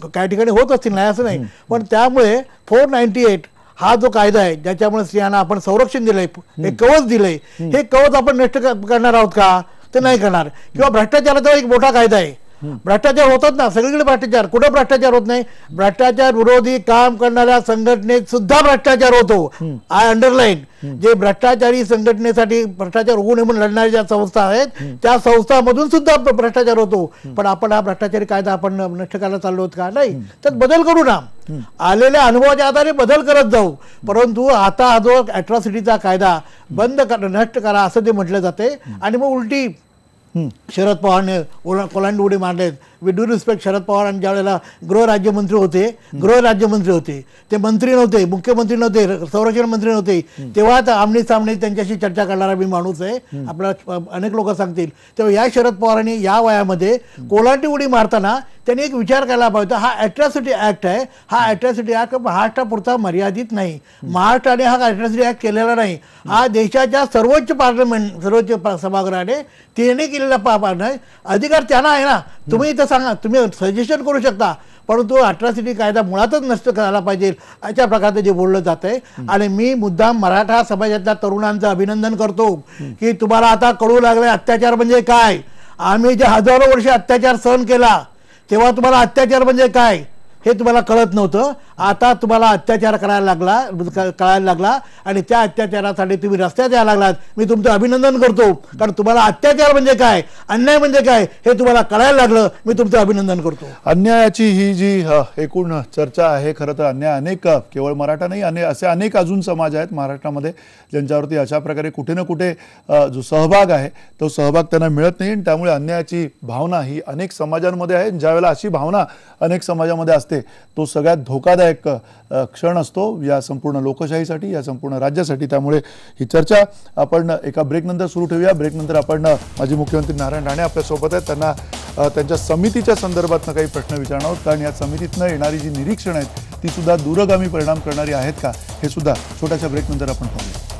काही ठिकाणी होत असतील नाही असं नाही, पण त्यामुळे 498 हा जो कायदा आहे ज्याच्यामुळे स्त्रियांना आपण संरक्षण दिलंय, हे कवच दिलंय, हे कवच आपण नष्ट करणार आहोत का? ते नाही करणार. किंवा भ्रष्टाचाराचा एक मोठा कायदा आहे, भ्रष्टाचार होतात ना सगळीकडे, भ्रष्टाचार कुठं भ्रष्टाचार होत नाही? भ्रष्टाचार विरोधी काम करणाऱ्या संघटनेत सुद्धा भ्रष्टाचार होतो. आय अंडरलाईन, जे भ्रष्टाचारी संघटनेसाठी भ्रष्टाचार होऊ नये म्हणून लढणाऱ्या ज्या संस्था आहेत त्या संस्थांमधून सुद्धा भ्रष्टाचार होतो. पण आपण हा भ्रष्टाचारी कायदा आपण नष्ट करायला चाललो होत का? नाही, त्यात बदल करू ना, आलेल्या अनुभवाच्या आधारे बदल करत जाऊ. परंतु आता हा जो अॅट्रॉसिटीचा कायदा बंद नष्ट करा असं ते म्हटलं जाते आणि मग उलटी शरद पवारने कोलांडी उडी मारलेत. With due respect, Sharad Pawar ज्या वेळेला गृहराज्यमंत्री होते, ते मंत्री नव्हते, मुख्यमंत्री नव्हते, संरक्षण मंत्री नव्हते, तेव्हा आमने सामने त्यांच्याशी चर्चा करणारा मी माणूस आहे, आपल्याला अनेक लोक सांगतील. तेव्हा या शरद पवारांनी या वयामध्ये कोलांटी उडी मारताना त्यांनी एक विचार करायला पाहिजे. हा अॅट्रॉसिटी ऍक्ट आहे, हा अॅट्रॉसिटी ऍक्ट महाराष्ट्रापुरता मर्यादित नाही. महाराष्ट्राने हा अॅट्रॉसिटी ऍक्ट केलेला नाही, हा देशाच्या सर्वोच्च सभागृहाने तिने केलेला अधिकार त्यांना आहे ना. तुम्ही इथं सांगा, तुम्ही सजेशन करू शकता, परंतु अॅट्रॉसिटी कायदा मुळातच नष्ट करायला पाहिजे अशा प्रकारचं जे बोललं जात आहे. आणि मी मुद्दाम मराठा समाजातल्या तरुणांचं अभिनंदन करतो की तुम्हाला आता कळू लागले अत्याचार म्हणजे काय. आम्ही जे हजारो वर्ष अत्याचार सहन केला तेव्हा तुम्हाला अत्याचार म्हणजे काय हे तुम्हाला कळत नव्हतं. आता तुम्हाला अत्याचार कळायला लागला आणि त्या अत्याचारासाठी तुम्ही रस्त्यात यायला लागलात. मी तुमचं अभिनंदन करतो, कारण तुम्हाला अत्याचार म्हणजे काय, अन्याय म्हणजे काय हे तुम्हाला कळायला लागलं. मी तुमचं अभिनंदन करतो. अन्यायाची ही जी एकूण चर्चा आहे, खरं तर अन्याय अनेक, केवळ मराठा नाही, असे अनेक अजून समाज आहेत महाराष्ट्रामध्ये ज्यांच्यावरती अशा प्रकारे कुठे ना कुठे जो सहभाग आहे तो सहभाग त्यांना मिळत नाही. आणि त्यामुळे अन्यायाची भावना ही अनेक समाजांमध्ये आहे. ज्यावेळेला अशी भावना अनेक समाजामध्ये असते तो सगळ्यात धोकादायक क्षण असतो या संपूर्ण लोकशाहीसाठी, या संपूर्ण राज्यासाठी. त्यामुळे ही चर्चा आपण एका ब्रेकनंतर सुरू ठेवूया. ब्रेकनंतर आपण माजी मुख्यमंत्री नारायण राणे आपल्यासोबत आहेत, त्यांना त्यांच्या समितीच्या संदर्भातनं काही प्रश्न विचारणार आहोत. कारण या समितीतनं येणारी जी निरीक्षण आहेत ती सुद्धा दूरगामी परिणाम करणारी आहेत का हे सुद्धा छोट्याशा ब्रेकनंतर आपण पाहूया.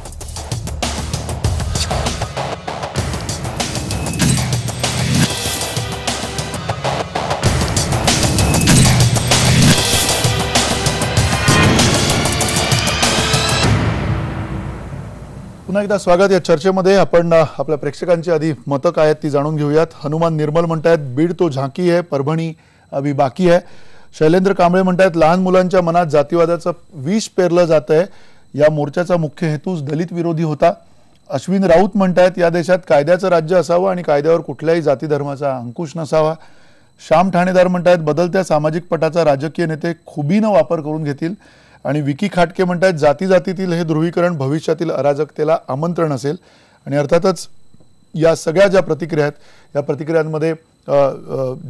पुन्हा एकदा स्वागत या चर्चेमध्ये. आपण आपल्या प्रेक्षकांची आधी मतं काय आहेत ती जाणून घेऊयात. हनुमान निर्मल म्हणतायत बीड तो झांकी है, परभणी अभी बाकी है. शैलेंद्र कांबळे म्हणतायत लहान मुलांच्या मनात जातीवादाचं विष पेरलं जात आहे. या मोर्चाचा मुख्य हेतूच दलित विरोधी होता. अश्विन राऊत म्हणतायत या देशात कायद्याचं राज्य असावं आणि कायद्यावर कुठल्याही जाती धर्माचा अंकुश नसावा. श्याम ठाणेदार म्हणतायत बदलत्या सामाजिक पटाचा राजकीय नेते खुबीनं वापर करून घेतील. आणि विकी खाटके म्हणतात जाती जातीतील हे ध्रुवीकरण भविष्यातील अराजकतेला आमंत्रण असेल. आणि अर्थातच या सगळ्या ज्या प्रतिक्रिया आहेत या प्रतिक्रियांमध्ये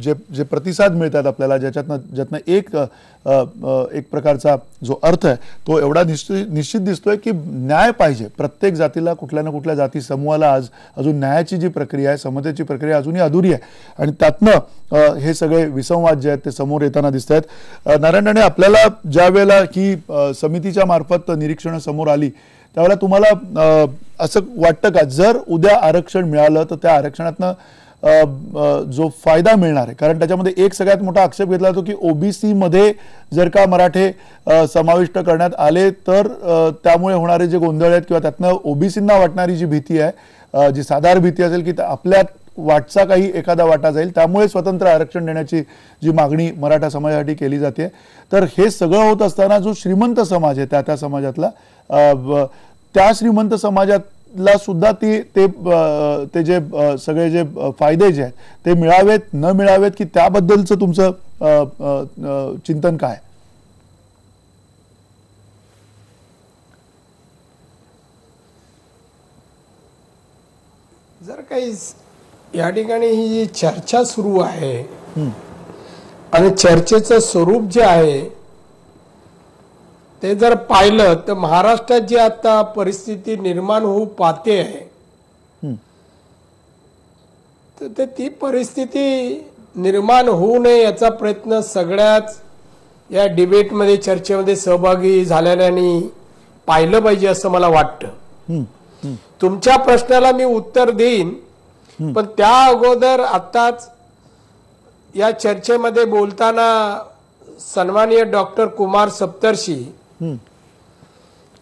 जे प्रतिसाद मिळतात आपल्याला ज्यातनं एक प्रकारचा जो अर्थ आहे तो एवढा निश्चित दिसतोय की न्याय पाहिजे. प्रत्येक जातीला कुठल्या ना कुठल्या जाती समूहाला आज अजून न्यायाची जी प्रक्रिया आहे, समतेची प्रक्रिया अजूनही अधुरी आहे. आणि त्यातनं हे सगळे विसंवाद जे आहेत ते समोर येताना दिसत आहेत. नारायण राणे, आपल्याला ज्या वेळेला ही समितीच्या मार्फत निरीक्षणं समोर आली त्यावेळेला तुम्हाला असं वाटतं का जर उद्या आरक्षण मिळालं तर त्या आरक्षणातनं जो फायदा मिळणार आहे, कारण त्याच्यामध्ये एक सगळ्यात मोठा आक्षेप घेतला जातो की ओबीसी मध्ये जर का मराठे समाविष्ट करण्यात आले तर त्यामुळे होणारे जे गोंधळ आहेत किंवा त्यातनं ओबीसींना वाटणारी जी भीती आहे, जी साधारण भीती असेल की आपल्यात वाटचा काही एखादा वाटा जाईल, त्यामुळे स्वतंत्र आरक्षण देण्याची जी मागणी मराठा समाजासाठी केली जाते. तर हे सगळं होत असताना जो श्रीमंत समाज आहे त्या समाजातला त्या श्रीमंत समाजातला सुद्धा ते जे सगळे जे फायदे जे आहेत ते मिळावेत न मिळावेत की त्याबद्दलचं तुमचं चिंतन काय? जर काही या ठिकाणी ही जी चर्चा सुरू आहे आणि चर्चेचं स्वरूप जे आहे ते जर पाहिलं तर महाराष्ट्रात जी आता परिस्थिती निर्माण होऊ पाहते आहे तर ती परिस्थिती निर्माण होऊ नये याचा प्रयत्न सगळ्याच या डिबेटमध्ये चर्चेमध्ये सहभागी झालेल्यांनी पाहिलं पाहिजे असं मला वाटतं. तुमच्या प्रश्नाला मी उत्तर देईन, पण त्या अगोदर आताच या चर्चेमध्ये बोलताना सन्माननीय डॉक्टर कुमार सप्तर्षी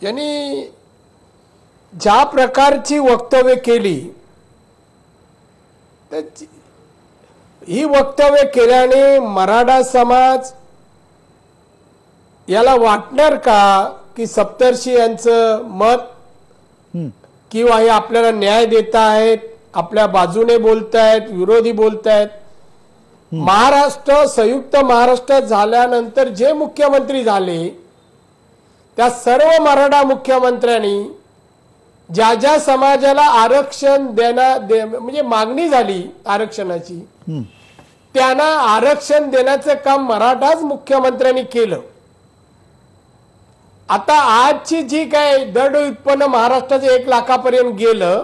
यांनी ज्या प्रकारची वक्तव्य केली ही वक्तव्य केल्याने मराठा समाज याला वाटणार का की सप्तर्षी यांचं मत किंवा हे आपल्याला न्याय देत आहेत, आपल्या बाजूने बोलतायत, विरोधी बोलतायत. महाराष्ट्र संयुक्त महाराष्ट्र झाल्यानंतर जे मुख्यमंत्री झाले त्या सर्व मराठा मुख्यमंत्र्यांनी ज्या ज्या समाजाला आरक्षण म्हणजे मागणी झाली आरक्षणाची त्यांना आरक्षण देण्याचं काम मराठाच मुख्यमंत्र्यांनी केलं. आता आजची जी काय दर उत्पन्न महाराष्ट्राचं 1 लाखापर्यंत गेलं,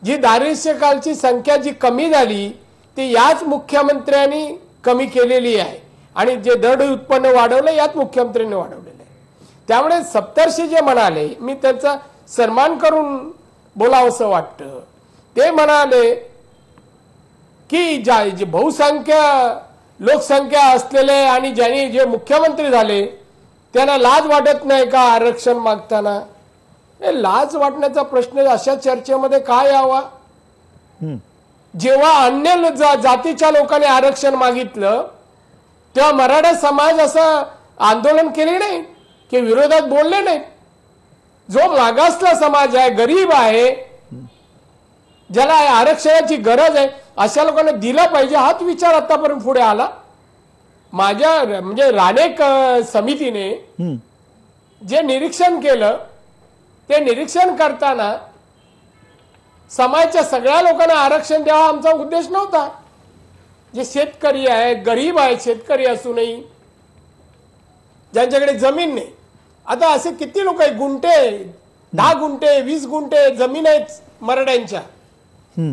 जी दारिद्र्यकालची संख्या जी कमी झाली ती याच मुख्यमंत्र्यांनी कमी केलेली आहे आणि जे दर उत्पन्न वाढवलं याच मुख्यमंत्र्यांनी वाढवलेलं आहे. त्यामुळे सप्तर्षी जे म्हणाले, मी त्यांचा सन्मान करून बोलावंसं वाटतं, ते म्हणाले की जे बहुसंख्य लोकसंख्या असलेले आणि ज्यांनी जे मुख्यमंत्री झाले त्यांना लाज वाटत नाही का आरक्षण मागताना? लाज वाटण्याचा प्रश्न अशा चर्चेमध्ये काय यावा? जेव्हा अन्य जातीच्या लोकांनी आरक्षण मागितलं तेव्हा मराठा समाज असं आंदोलन केले नाही की विरोधात बोलले नाही. जो मागासला समाज आहे, गरीब आहे, ज्याला आरक्षणाची गरज आहे, अशा लोकांना दिलं पाहिजे हाच विचार आतापर्यंत पुढे आला. माझ्या म्हणजे राणेक समितीने जे निरीक्षण केलं ते निरीक्षण करताना समाजाच्या सगळ्या लोकांना आरक्षण द्यावा आमचा उद्देश नव्हता. जे शेतकरी आहेत, गरीब आहेत, शेतकरी असूनही ज्यांच्याकडे जमीन नाही, आता असे किती लोक आहेत, गुंठे 10 गुंठे 20 गुंठे जमीन आहेत मराठ्यांच्या,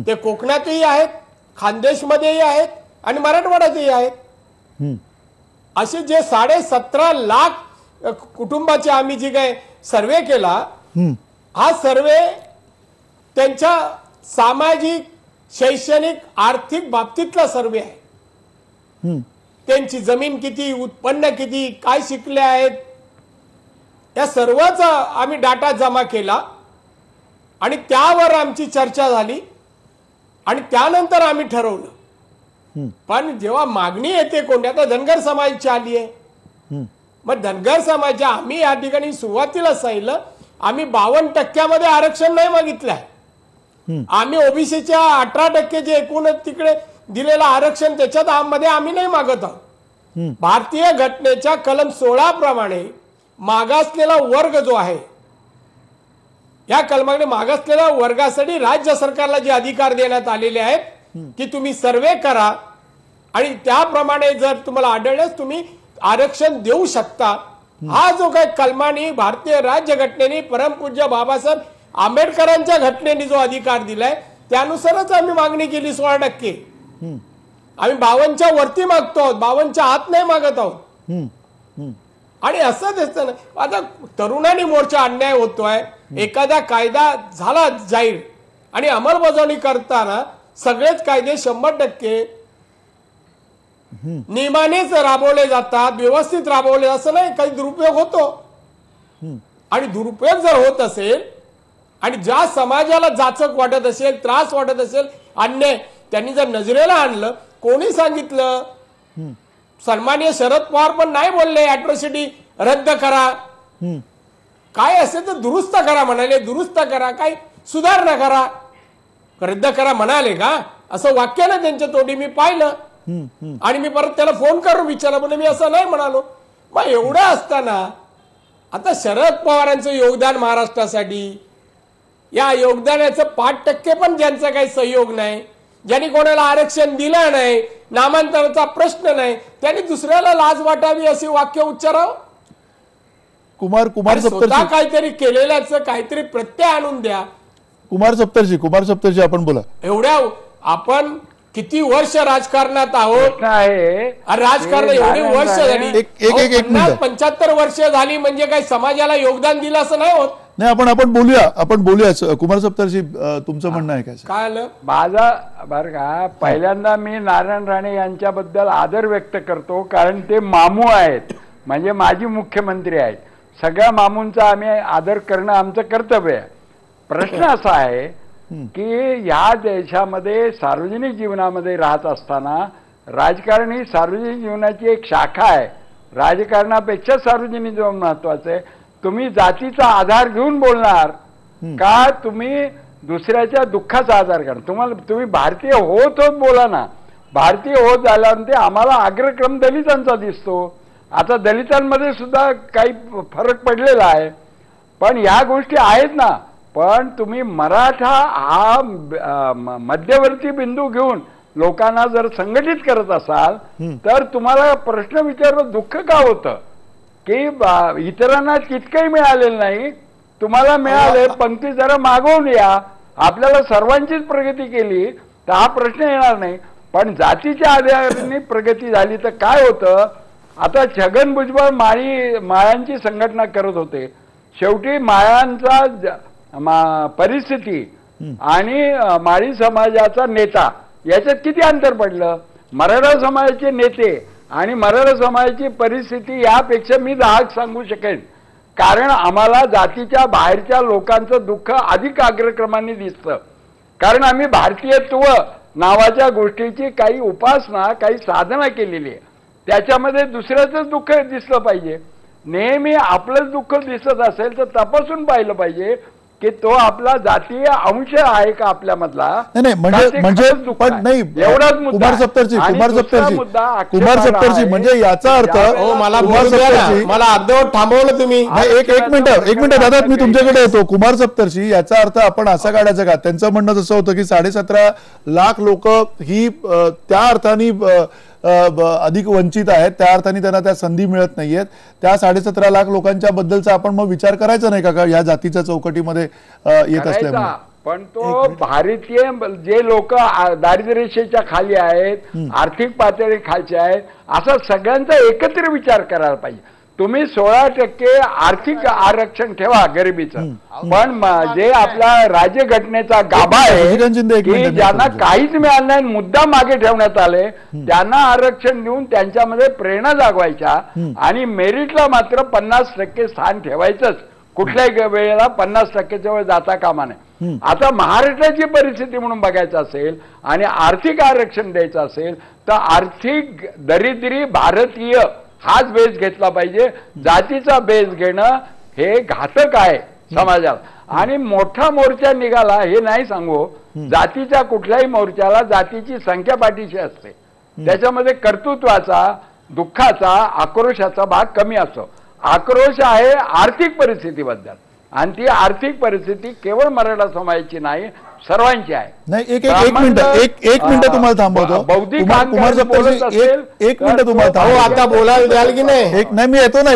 ते कोकणातही आहेत, खानदेशमध्येही आहेत आणि मराठवाड्यातही आहेत. असे जे 17.5 लाख कुटुंबाचे आम्ही जे काय सर्वे केला, हा सर्वे त्यांच्या सामाजिक, शैक्षणिक, आर्थिक बाबतीतला सर्वे आहे. त्यांची जमीन किती, उत्पन्न किती, काय शिकले आहेत, या सर्वच आम्ही डाटा जमा केला आणि त्यावर आमची चर्चा झाली आणि त्यानंतर आम्ही ठरवलं. पण जेव्हा मागणी येते कोणत्या, आता धनगर समाजाची आली आहे, मग धनगर समाजाच्या आम्ही या ठिकाणी सुरुवातीला सांगितलं आम्ही 52% आरक्षण नाही मागितलं आहे. आम्ही ओबीसीच्या 18% जे एकूण तिकडे दिलेलं आरक्षण त्याच्यात मध्ये आम्ही नाही मागत आहोत. भारतीय घटनेच्या कलम 16 प्रमाणे मागासलेला वर्ग जो आहे, या कलमाकडे मागासलेल्या वर्गासाठी राज्य सरकारला जे अधिकार देण्यात आलेले आहेत की तुम्ही सर्वे करा आणि त्याप्रमाणे जर तुम्हाला आढळल्यास तुम्ही आरक्षण देऊ शकता. हा जो काही कलमाने भारतीय राज्यघटनेने परमपूज्य बाबासाहेब आंबेडकरांच्या घटनेने जो अधिकार दिलाय त्यानुसारच आम्ही मागणी केली 16%. आम्ही 52च्या वरती मागतो आहोत, 52च्या आत नाही मागत आहोत. आणि असं दिसतं ना, आता तरुणांनी मोर्चा अन्याय होतोय, एखादा कायदा झाला जाहीर आणि अंमलबजावणी करताना सगळेच कायदे 100% नियमानेच राबवले जातात, व्यवस्थित राबवले, असं नाही, काही दुरुपयोग होतो. आणि दुरुपयोग जर होत असेल आणि ज्या समाजाला जाचक वाटत असेल, त्रास वाटत असेल, अन्याय त्यांनी जर नजरेला आणलं, कोणी सांगितलं? सन्माननीय शरद पवार पण नाही बोलले अॅट्रॉसिटी रद्द करा, काय असेल तर दुरुस्त करा म्हणाले. दुरुस्त करा, काय सुधारणा करा, रद्द करा म्हणाले का? असं वाक्य ना त्यांच्या तोंडी मी पाहिलं आणि मी परत त्याला फोन करून विचारलं, म्हणजे मी असं नाही म्हणालो. मग एवढं असताना आता शरद पवारांचं योगदान महाराष्ट्रासाठी, या योगदानाचं 5% पण ज्यांचा काही सहयोग नाही, ज्यांनी कोणाला आरक्षण दिलं नाही, नामांतराचा प्रश्न नाही, त्यांनी दुसऱ्याला लाज वाटावी असे वाक्य उच्चारावं. कुमार स्वतः काहीतरी केलेल्याचं काहीतरी प्रत्यय आणून द्या. कुमार सप्तर्षी आपण बोला. एवढ्या आपण किती वर्ष राजकारणात आहोत, राजकारण एवढी वर्ष झाली, 75 वर्ष झाली, म्हणजे काही समाजाला योगदान दिलं असं नाही होत. नाही, आपण बोलूया. कुमार सप्तर्षी, तुमचं म्हणणं आहे काय आलं? माझा बरं का, पहिल्यांदा मी नारायण राणे यांच्याबद्दल आदर व्यक्त करतो, कारण ते मामू आहेत, म्हणजे माजी मुख्यमंत्री आहेत. सगळ्या मामूंचा आम्ही आदर करणं आमचं कर्तव्य आहे. प्रश्न असा आहे की या देशामध्ये सार्वजनिक जीवनामध्ये राहत असताना राजकारण ही सार्वजनिक जीवनाची एक शाखा आहे. राजकारणापेक्षा सार्वजनिक जीवन महत्वाचं आहे. तुम्ही जातीचा आधार घेऊन बोलणार का, तुम्ही दुसऱ्याच्या दुःखाचा आधार करणार? तुम्ही भारतीय होत बोला ना. भारतीय होत झाल्यानंतर आम्हाला अग्रक्रम दलितांचा दिसतो. आता दलितांमध्ये सुद्धा काही फरक पडलेला आहे, पण या गोष्टी आहेत ना. पण तुम्ही मराठा हा मध्यवर्ती बिंदू घेऊन लोकांना जर संघटित करत असाल तर तुम्हाला प्रश्न विचारलं दुःख का होतं की इतरांना तितकंही मिळालेलं नाही, तुम्हाला मिळाले, पंक्ती जरा मागवून या, आपल्याला सर्वांचीच प्रगती केली तर हा प्रश्न येणार नाही. पण जातीच्या आधाराने प्रगती झाली तर काय होतं? आता छगन भुजबळ माळ्यांची संघटना करत होते, शेवटी माळ्यांचा परिस्थिती आणि माळी समाजाचा नेता याच्यात किती अंतर पडलं? मराठा समाजाचे नेते आणि मराठा समाजाची परिस्थिती यापेक्षा मी 10 सांगू शकेन, कारण आम्हाला जातीच्या बाहेरच्या लोकांचं दुःख अधिक अग्रक्रमाने दिसतं. कारण आम्ही भारतीयत्व नावाच्या गोष्टीची काही उपासना, काही साधना केलेली आहे. त्याच्यामध्ये दुसऱ्याचंच दुःख दिसलं पाहिजे. नेहमी आपलंच दुःख दिसत असेल तर तपासून पाहिलं पाहिजे की तो आपला जातीय अंश आहे का आपल्यामधला. नाही म्हणजे पण नाही एवढाच मुद्दा. कुमार सप्तर्षी म्हणजे याचा अर्थ मला अर्धवट थांबवलं तुम्ही. एक मिनिट दादा मी तुमच्याकडे येतो. कुमार सप्तर्षी याचा अर्थ आपण असा काढायचा का? त्यांचं म्हणणं जसं होतं की 17.5 लाख लोक ही त्या अर्थाने अधिक वंचित आहेत, त्या अर्थाने त्यांना त्या संधी मिळत नाहीयेत. त्या 17.5 लाख लोकांच्या बद्दलचा आपण मग विचार करायचा नाही का या जातीच्या चौकटीमध्ये येत असल्यामुळे? पण तो भारतीय जे लोक दारिद्र्य रेषेच्या खाली आहेत, आर्थिक पातळी खालचे आहेत, असा सगळ्यांचा एकत्र विचार करायला पाहिजे. तुम्ही 16% आर्थिक आरक्षण ठेवा गरिबीचं, पण जे आपला राज्यघटनेचा गाभा आहे की ज्यांना काहीच मिळालं नाही मुद्दा मागे ठेवण्यात आले त्यांना आरक्षण देऊन त्यांच्यामध्ये प्रेरणा जागवायच्या आणि मेरिटला मात्र 50% स्थान ठेवायचंच. कुठल्याही वेळेला 50%च्या वर जाता कामा नये. आता महाराष्ट्राची परिस्थिती म्हणून बघायचं असेल आणि आर्थिक आरक्षण द्यायचं असेल तर आर्थिक दरिद्री भारतीय हाच बेस घेतला पाहिजे. जातीचा बेस घेणं हे घातक आहे समाजाला. आणि मोठा मोर्चा निघाला हे नाही सांगू, जातीच्या कुठल्याही मोर्चाला जातीची संख्या पाठीशी असते, त्याच्यामध्ये कर्तृत्वाचा, दुःखाचा, आक्रोशाचा भाग कमी असतो. आक्रोश आहे आर्थिक परिस्थितीबद्दल आणि ती आर्थिक परिस्थिती केवळ मराठा समाजाची नाही सर्वांची आहे. नाही एक मिनिट तुम्हाला थांबवतो. कुमार सप्तर्षी एक मिनिट तुम्हाला थांबवतो. आता बोलायला द्याल की नाही? नाही मी येतो ना,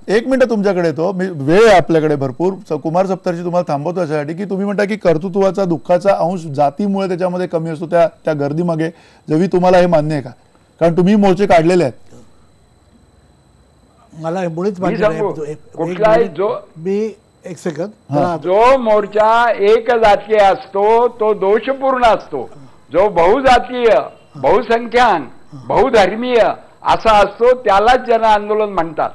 एक मिनिट तुमच्याकडे येतो. वेळ आहे आपल्याकडे भरपूर. कुमार सप्तर्षी तुम्हाला थांबवतो यासाठी की तुम्ही म्हणता की कर्तृत्वाचा, दुःखाचा अंश जातीमुळे त्याच्यामध्ये कमी असतो, त्या गर्दीमागे जवी तुम्हाला हे मान्य आहे का? कारण तुम्ही मोर्चे काढलेले आहेत. मला मुळीच कुठलाही एक सेकंद, जो मोर्चा एक जातीय असतो तो दोषपूर्ण असतो. जो बहुजातीय, बहुसंख्यान, बहुधर्मीय असा असतो त्यालाच जन आंदोलन म्हणतात.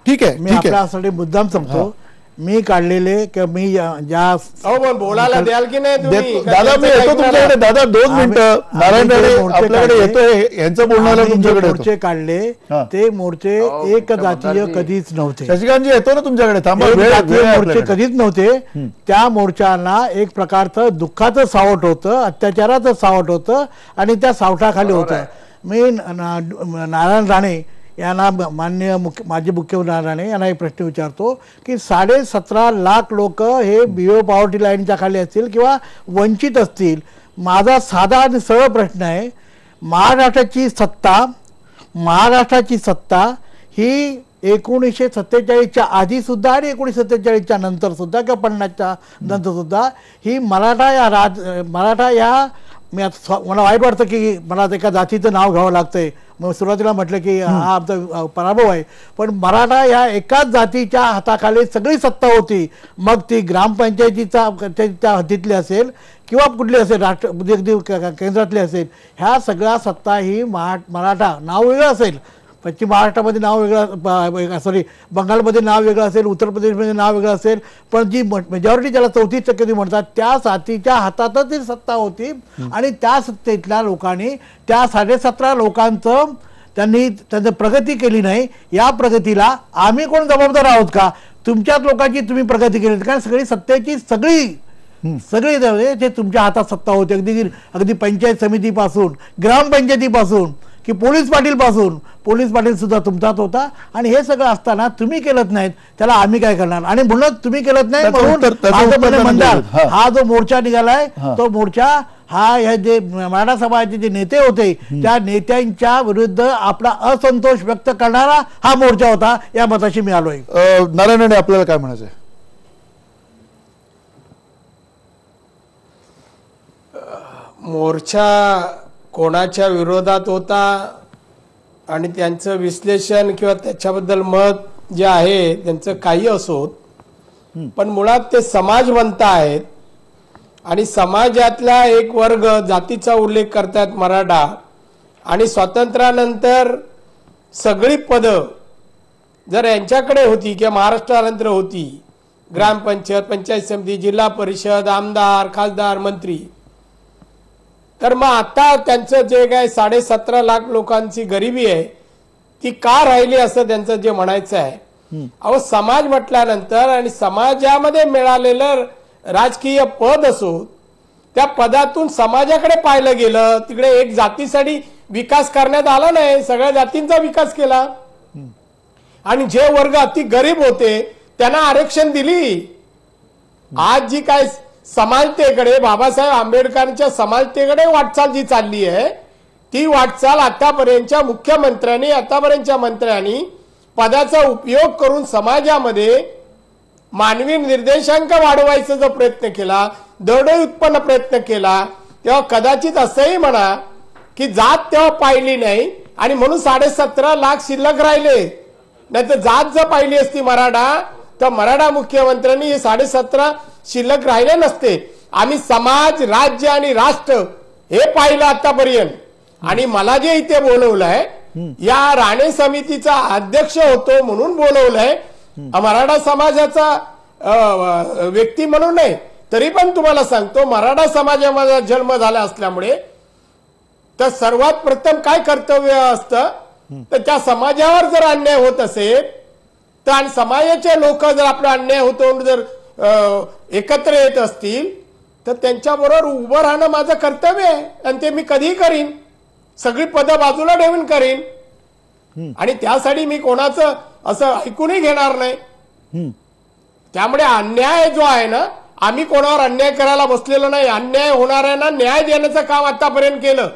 ठीक आहे, मी आपल्यासाठी मुद्दाम सांगतो. मी काढलेले किंवा मी ज्या बोलायला द्याल की नाही दादा? मी येतो तुमच्याकडे दादा, 2 मिनिटं. नारायण राणे आपल्याकडे येतोय, यांचं बोलणं तुमच्याकडे. मोर्चे काढले ते मोर्चे एक जातीय कधीच नव्हते. शशिकांतजी येतो ना तुमच्याकडे, थांबा. मोर्चे कधीच नव्हते. त्या मोर्चांना एक प्रकारचं दुःखाचं सावट होतं, अत्याचाराचं सावट होतं आणि त्या सावटाखाली होतं. मी नारायण राणे यांना, माननीय माजी मुख्यमंत्री नारायण राणे यांना एक प्रश्न विचारतो की 17.5 लाख लोक हे बिलो पॉवर्टी लाईनच्या खाली असतील किंवा वंचित असतील. माझा साधा आणि सरळ प्रश्न आहे, महाराष्ट्राची सत्ता ही 1947च्या आधी सुद्धा आणि 1947च्या नंतर सुद्धा किंवा 50च्या नंतर सुद्धा ही मराठा या मला वाईट वाटतं की मला एका जातीचं नाव घ्यावं लागतंय. मग सुरुवातीला म्हटलं की हा आमचा पराभव आहे, पण मराठा या एकाच जातीच्या हाताखाली सगळी सत्ता होती. मग ती ग्रामपंचायतीच्या हद्दीतली असेल किंवा कुठली असेल, केंद्रातली असेल, ह्या सगळ्या सत्ता ही मराठा नाव वेगळं असेल, पश्चिम महाराष्ट्रामध्ये नाव वेगळं, बंगालमध्ये नाव वेगळं असेल, उत्तर प्रदेशमध्ये नाव वेगळं असेल, पण जी मेजॉरिटी ज्याला 34% म्हणतात त्या जातीच्या हातातच ती सत्ता होती. आणि त्या सत्तेतल्या लोकांनी त्या 17.5 लोकांचं त्यांनी प्रगती केली नाही. या प्रगतीला आम्ही कोण जबाबदार आहोत का? तुमच्याच लोकांची तुम्ही प्रगती केली, कारण सगळी सत्तेची सगळी ते तुमच्या हातात सत्ता होती. अगदी पंचायत समितीपासून, ग्रामपंचायतीपासून की पोलीस पाटील सुद्धा तुमचाच होता. आणि हे सगळं असताना तुम्ही केलं नाहीत, त्याला आम्ही काय करणार? आणि म्हणून तुम्ही केलं नाही म्हणून हा जो मोर्चा निघालाय तो मोर्चा हा जे मराठा समाजाचे जे नेते होते त्या नेत्यांच्या विरुद्ध आपला असंतोष व्यक्त करणारा हा मोर्चा होता. या मताशी मी आलोय. नारायण, आपल्याला काय म्हणायचंय? मोर्चा कोणाच्या विरोधात होता आणि त्यांचं विश्लेषण किंवा त्याच्याबद्दल मत जे आहे त्यांचं काही असोत, पण मुळात ते समाजवंत आहेत आणि समाजातला एक वर्ग जातीचा उल्लेख करतात मराठा. आणि स्वातंत्र्यानंतर सगळी पदं जर यांच्याकडे होती किंवा महाराष्ट्रानंतर होती, ग्रामपंचायत, पंचायत समिती, जिल्हा परिषद, आमदार, खासदार, मंत्री, तर मग आता त्यांचं जे काय 17.5 लाख लोकांची गरिबी आहे ती का राहिली असं त्यांचं जे म्हणायचं आहे. अहो समाज म्हटल्यानंतर आणि समाजामध्ये मिळालेलं राजकीय पद असो, त्या पदातून समाजाकडे पाहिलं गेलं, तिकडे एक जातीसाठी विकास करण्यात आला नाही, सगळ्या जातींचा विकास केला. आणि जे वर्ग अति गरीब होते त्यांना आरक्षण दिली. आज जी काय समानतेकडे, बाबासाहेब आंबेडकरांच्या समानतेकडे वाटचाल जी चालली आहे, ती वाटचाल आतापर्यंतच्या मुख्यमंत्र्यांनी, आतापर्यंतच्या मंत्र्यांनी पदाचा उपयोग करून समाजामध्ये मानवी निर्देशांक वाढवायचा जो प्रयत्न केला, दरडोई उत्पन्न प्रयत्न केला, तेव्हा कदाचित असंही म्हणा की जात तेव्हा पाहिली नाही आणि म्हणून 17.5 लाख शिल्लक राहिले. नाही तर जात जर पाहिली असती मराठा, तर मराठा मुख्यमंत्र्यांनी हे 17.5 शिल्लक राहिले नसते. आम्ही समाज, राज्य आणि राष्ट्र हे पाहिलं आतापर्यंत. आणि मला जे इथे बोलवलंय, या राणे समितीचा अध्यक्ष होतो म्हणून बोलवलंय, मराठा समाजाचा व्यक्ती म्हणून नाही. तरी पण तुम्हाला सांगतो, मराठा समाजामध्ये जन्म झाला असल्यामुळे तर सर्वात प्रथम काय कर्तव्य असतं, तर त्या समाजावर जर अन्याय होत असेल तर, आणि समाजाचे लोक जर आपला अन्याय होतो जर एकत्र येत असतील तर त्यांच्याबरोबर उभं राहणं माझं कर्तव्य आहे. आणि ते मी कधीही करीन, सगळी पदं बाजूला ठेवून करीन. आणि त्यासाठी मी कोणाचं असं ऐकूनही घेणार नाही. त्यामुळे अन्याय जो आहे ना, आम्ही कोणावर अन्याय करायला बसलेलो नाही. अन्याय होणाऱ्यांना न्याय देण्याचं काम आतापर्यंत केलं.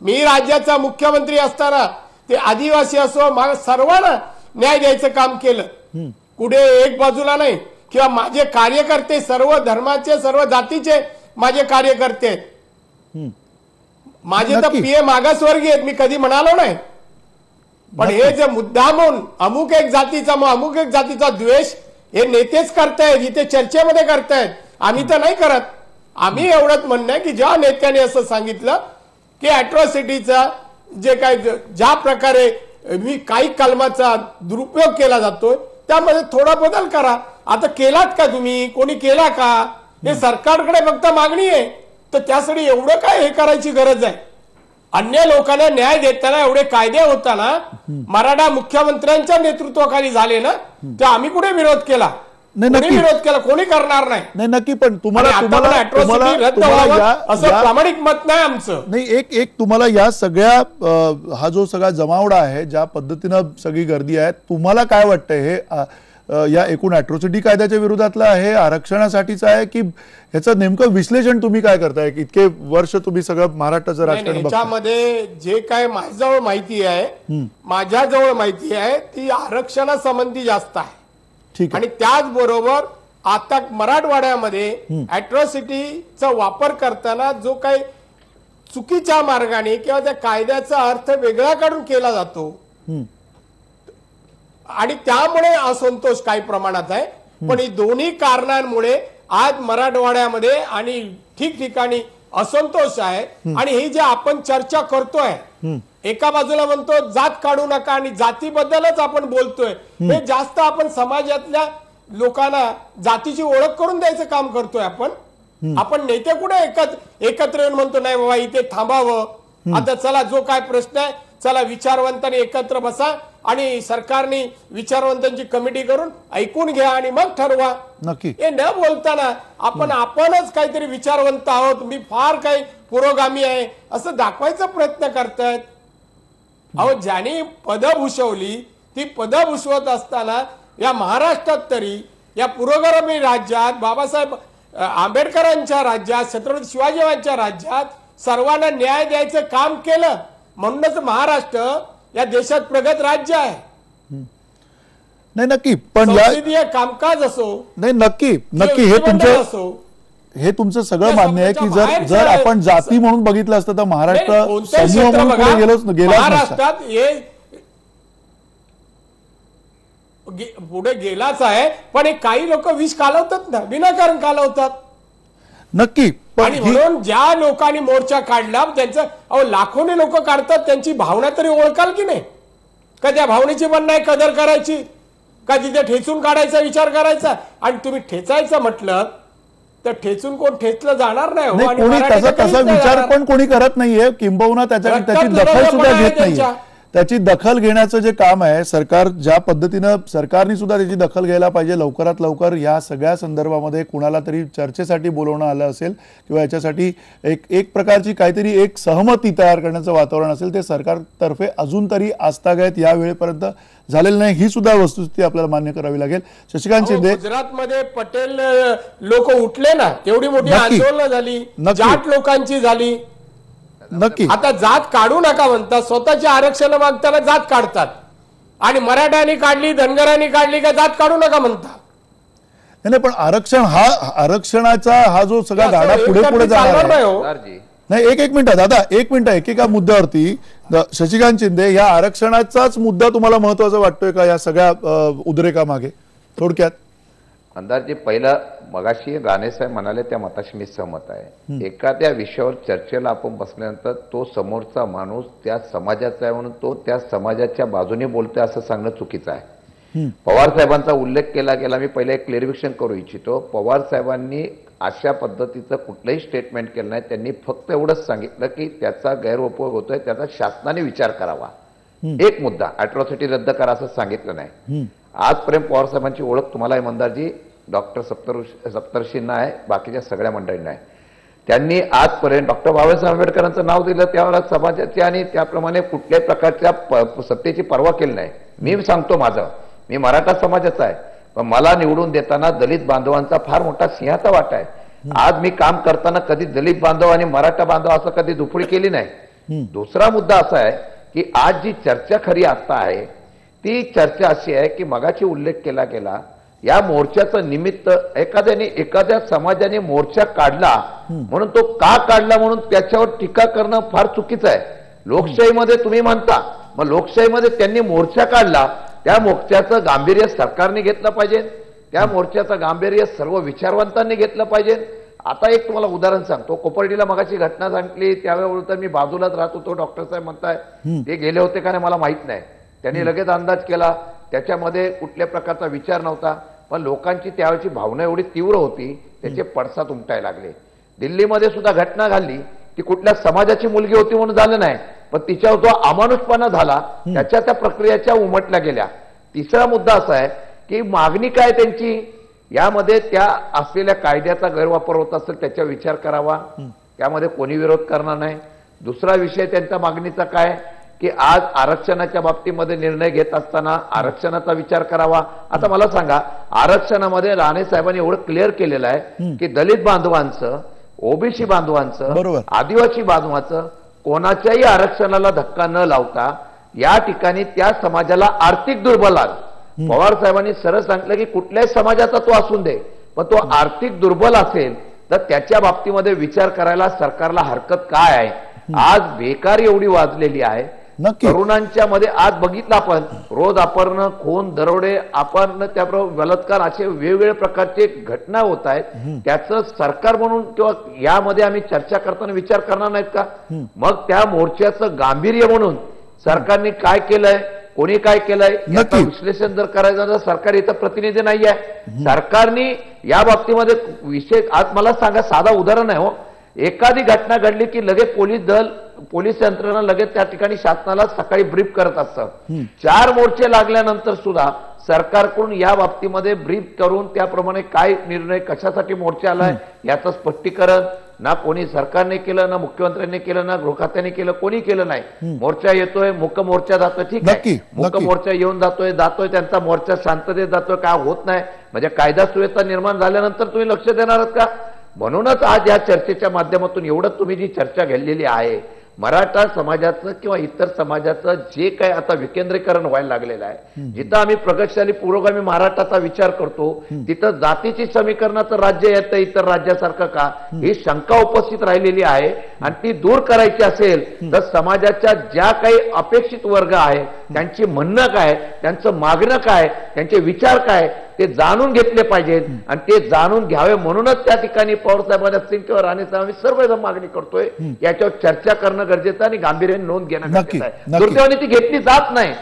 मी राज्याचा मुख्यमंत्री असताना ते आदिवासी असो, सर्वांना न्याय द्यायचं काम केलं. कुठे एक बाजूला नाही. किंवा माझे कार्यकर्ते सर्व धर्माचे, सर्व जातीचे माझे कार्यकर्ते आहेत. माझे तर पीए मागासवर्गीय आहेत, मी कधी म्हणालो नाही. पण हे जे मुद्दामून अमुक एक जातीचा अमुक एक जातीचा द्वेष हे नेतेच करतायत, इथे चर्चेमध्ये करतायत. आम्ही तर नाही करत. आम्ही एवढंच म्हणणं आहे की ज्या नेत्याने असं सांगितलं की अॅट्रॉसिटीचा जे काय, ज्या प्रकारे मी काही कलमाचा दुरुपयोग केला जातोय त्यामध्ये थोडा बदल करा. आता केलात का तुम्ही? कोणी केला का? हे सरकारकडे फक्त मागणी आहे. तर त्यासाठी एवढं काय हे करायची गरज आहे? अन्य लोकांना न्याय देताना एवढे कायदे होताना मराठा मुख्यमंत्र्यांच्या नेतृत्वाखाली झाले ना, तर आम्ही कुठे विरोध केला? विरोध केला कोणी करणार नाही. नक्की. पण तुम्हाला असं प्रामाणिक मत नाही आमचं. नाही, एक तुम्हाला या सगळ्या हा जो सगळा जमावडा आहे, ज्या पद्धतीनं सगळी गर्दी आहे, तुम्हाला काय वाटतंय हे या एकूण अॅट्रॉसिटी कायद्याच्या विरोधातला आहे, आरक्षणासाठीचं आहे, की ह्याचं नेमकं विश्लेषण तुम्ही काय करताय? इतके वर्ष तुम्ही सगळं महाराष्ट्राचं राजकारण बघताय. याच्यामध्ये जे काय माझ्याजवळ माहिती आहे ती आरक्षणासंबंधी जास्त आहे. आणि त्याचबरोबर आता मराठवाड्यामध्ये अॅट्रॉसिटीचा वापर करताना जो काही चुकीच्या मार्गाने किंवा त्या कायद्याचा अर्थ वेगळा काढून केला जातो आणि त्यामुळे असंतोष काही प्रमाणात आहे. पण ही दोन्ही कारणांमुळे आज मराठवाड्यामध्ये आणि ठिकठिकाणी असंतोष आहे. आणि ही जे आपण चर्चा करतोय, एका बाजूला म्हणतो जात काढू नका आणि जातीबद्दलच आपण बोलतोय, हे जास्त आपण समाजातल्या लोकांना जातीची ओळख करून द्यायचं काम करतोय. आपण नेते कुठे एकत्र येऊन म्हणतो नाही बाबा इथे थांबावं, आता चला जो काय प्रश्न आहे चला विचारवंतांनी एकत्र बसा आणि सरकारने विचारवंतांची कमिटी करून ऐकून घ्या आणि मग ठरवा. नक्की. हे न बोलताना आपणच काहीतरी विचारवंत आहोत, मी फार काही पुरोगामी आहे असं दाखवायचा प्रयत्न करतायत. अहो, ज्यांनी पदं भूषवली ती पदं भूषवत असताना या महाराष्ट्रात तरी या पुरोगामी राज्यात, बाबासाहेब आंबेडकरांच्या राज्यात, छत्रपती शिवाजीरावांच्या राज्यात सर्वांना न्याय द्यायचं काम केलं. म्हणूनच महाराष्ट्र या देशात प्रगत राज्य आहे. नाही, नक्की. पण संसदीय कामकाज असो, नाही, नक्की हे तुमचं सगळं मान्य आहे की जर आपण जाती म्हणून बघितलं असतं तर महाराष्ट्र समूह म्हणून महाराष्ट्रात पुढे गेलाच आहे. पण काही लोक विष कालवतात ना, विनाकारण कालवतात. नक्की. आणि म्हणून ज्या लोकांनी मोर्चा काढला त्यांचं लाखोने लोक काढतात, त्यांची भावना तरी ओळखाल की नाही? का त्या भावनेची पण नाही कदर करायची? का तिथे ठेचून काढायचा विचार करायचा? आणि तुम्ही ठेचायचं म्हटलं तर ठेचून कोण ठेचलं जाणार नाही. तसा विचार पण कोणी करत नाहीये, किंबहुना त्याची दखल सुद्धा घेत नाहीये. त्याची दखल घेण्याचं जे काम आहे सरकार ज्या पद्धतीनं सरकारने सुद्धा त्याची दखल घ्यायला पाहिजे, लवकरात लवकर या सगळ्या संदर्भामध्ये कुणाला तरी चर्चेसाठी बोलवणं आलं असेल किंवा याच्यासाठी एक प्रकारची काहीतरी एक सहमती तयार करण्याचं वातावरण असेल ते सरकारतर्फे अजून तरी आस्थागायत या वेळेपर्यंत झालेलं नाही, ही सुद्धा वस्तुस्थिती आपल्याला मान्य करावी लागेल. शशिकांत शिंदे, गुजरातमध्ये पटेल लोक उठले ना, एवढी मोठी आंदोलन झाली, जाट लोकांची झाली. नक्की आता जात काढू नका म्हणतात, स्वतःची आरक्षण मागताना जात काढतात आणि मराठ्यांनी काढली, धनगरांनी काढली का जात काढू नका म्हणतात. नाही पण आरक्षणाचा हा जो सगळा गाडा पुढे पुढे जाणार आहे. नाही एक मिनिट दादा, एक मिनिट, एकेका मुद्द्यावरती शशिकांत शिंदे, या आरक्षणाचाच मुद्दा तुम्हाला महत्वाचा वाटतोय का या सगळ्या उद्रेकामागे? थोडक्यात अंदाजे पहिलं मगाशी राणेसाहेब म्हणाले त्या मताशी मी सहमत आहे. एखाद्या विषयावर चर्चेला आपण बसल्यानंतर तो समोरचा माणूस त्या समाजाचा आहे म्हणून तो त्या समाजाच्या बाजूने बोलतोय असं सांगणं चुकीचं आहे. पवार साहेबांचा उल्लेख केला गेला, मी पहिले एक क्लेरिफिकेशन करू इच्छितो. पवार साहेबांनी अशा पद्धतीचं कुठलंही स्टेटमेंट केलं नाही. त्यांनी फक्त एवढंच सांगितलं की त्याचा गैरउपयोग होतोय, त्याचा शासनाने विचार करावा. एक मुद्दा, अॅट्रॉसिटी रद्द करा असं सांगितलं नाही. आजपर्यंत पवार साहेबांची ओळख तुम्हाला इमानदारजी डॉक्टर सप्तर्षींना आहे, बाकीच्या सगळ्या मंडळींना आहे. त्यांनी आजपर्यंत डॉक्टर बाबासाहेब आंबेडकरांचं नाव दिलं त्यावर समाजाची आणि त्याप्रमाणे कुठल्याही प्रकारच्या सत्तेची पर्वा केली नाही. मी सांगतो माझं, मी मराठा समाजाचा आहे, पण मला निवडून देताना दलित बांधवांचा फार मोठा सिंहाचा वाटा आहे. आज मी काम करताना कधी दलित बांधव आणि मराठा बांधव असं कधी दुफळी केली नाही. दुसरा मुद्दा असा आहे की आज जी चर्चा खरी आता आहे ती चर्चा अशी आहे की मगाची उल्लेख केला गेला, या मोर्चाचं निमित्त एखाद्या समाजाने मोर्चा काढला म्हणून तो का काढला म्हणून त्याच्यावर टीका करणं फार चुकीचं आहे. लोकशाहीमध्ये तुम्ही म्हणता, मग लोकशाहीमध्ये त्यांनी मोर्चा काढला, त्या मोर्चाचं गांभीर्य सरकारने घेतलं पाहिजे, त्या मोर्चाचं गांभीर्य सर्व विचारवंतांनी घेतलं पाहिजे. आता एक तुम्हाला उदाहरण सांगतो. कोपर्डीला मगाची घटना सांगितली त्यावेळेस मी बाजूलाच राहत होतो. डॉक्टर साहेब म्हणताय ते गेले होते का नाही मला माहित नाही. त्यांनी लगेच अंदाज केला, त्याच्यामध्ये कुठल्या प्रकारचा विचार नव्हता, पण लोकांची त्यावेळची भावना एवढी तीव्र होती त्याचे पडसाद उमटायला लागले. दिल्लीमध्ये सुद्धा घटना घडली, ती कुठल्या समाजाची मुलगी होती म्हणून झालं नाही, पण तिच्यावर जो अमानुषपणा झाला त्याच्या त्या प्रक्रियाच्या उमटल्या गेल्या. तिसरा मुद्दा असा आहे की मागणी काय त्यांची, यामध्ये त्या असलेल्या कायद्याचा गैरवापर होत असेल त्याचा विचार करावा, त्यामध्ये कोणी विरोध करणार नाही. दुसरा विषय त्यांच्या मागणीचा काय की आज आरक्षणाच्या बाबतीमध्ये निर्णय घेत असताना आरक्षणाचा विचार करावा. आता मला सांगा, आरक्षणामध्ये राणे साहेबांनी एवढं क्लिअर केलेलं आहे की दलित बांधवांचं, ओबीसी बांधवांचं, आदिवासी बांधवांचं कोणाच्याही आरक्षणाला धक्का न लावता या ठिकाणी त्या समाजाला आर्थिक दुर्बल आहे. पवार साहेबांनी सरळ सांगितलं की कुठल्याही समाजाचा तो असून दे, पण तो आर्थिक दुर्बल असेल तर त्याच्या बाबतीमध्ये विचार करायला सरकारला हरकत काय आहे. आज बेकारी एवढी वाजलेली आहे तरुणांच्या मध्ये. आज बघितलं आपण रोज अपहरण, खून, दरोडे, अपहरण, त्याबरोबर बलात्कार असे वेगवेगळ्या प्रकारचे घटना होत आहेत. त्याचं सरकार म्हणून किंवा यामध्ये आम्ही चर्चा करताना विचार करणार नाहीत का? मग त्या मोर्चाचं गांभीर्य म्हणून सरकारने काय केलंय, कोणी काय केलंय याचं विश्लेषण जर करायचं तर सरकार इथं प्रतिनिधी नाही आहे. सरकारने या बाबतीमध्ये विषय, आज मला सांगा साधा उदाहरण आहे हो, एखादी घटना घडली की लगेच पोलीस दल, पोलीस यंत्रणा लगेच त्या ठिकाणी शासनाला सकाळी ब्रीफ करत असतं. 4 मोर्चे लागल्यानंतर सुद्धा सरकारकडून या बाबतीमध्ये ब्रीफ करून त्याप्रमाणे काय निर्णय, कशासाठी मोर्चा आलाय याचं स्पष्टीकरण ना कोणी सरकारने केलं, ना मुख्यमंत्र्यांनी केलं, ना गृह खात्याने केलं, कोणी केलं नाही. मोर्चा येतोय, मुक मोर्चा जातोय, ठीक आहे, मुक मोर्चा येऊन जातोय, त्यांचा मोर्चा शांततेत जातोय, काय होत नाही. म्हणजे कायदा सुव्यवस्था निर्माण झाल्यानंतर तुम्ही लक्ष देणार आहात का? म्हणूनच आज या चर्चेच्या माध्यमातून एवढं तुम्ही जी चर्चा घेतलेली आहे, मराठा समाजाचं किंवा इतर समाजाचं जे काही आता विकेंद्रीकरण व्हायला लागलेलं आहे, जिथं आम्ही प्रगतशाली पुरोगामी महाराष्ट्राचा विचार करतो तिथं जातीची समीकरणाचं राज्य येतं इतर राज्यासारखं का, ही शंका उपस्थित राहिलेली आहे. आणि ती दूर करायची असेल तर समाजाच्या ज्या काही अपेक्षित वर्ग आहे त्यांची म्हणणं काय, त्यांचं मागणं काय, त्यांचे विचार काय ते जाणून घेतले पाहिजेत. आणि ते जाणून घ्यावे म्हणूनच त्या ठिकाणी पवारसाहेबांनी असतील किंवा राणे साहेबांनी सर्वजण मागणी करतोय, याच्यावर चर्चा करणं गरजेचं आणि गांभीर्याने नोंद घेणं गरजेचं आहे. दुर्दैवाने ती घेतली जात नाही.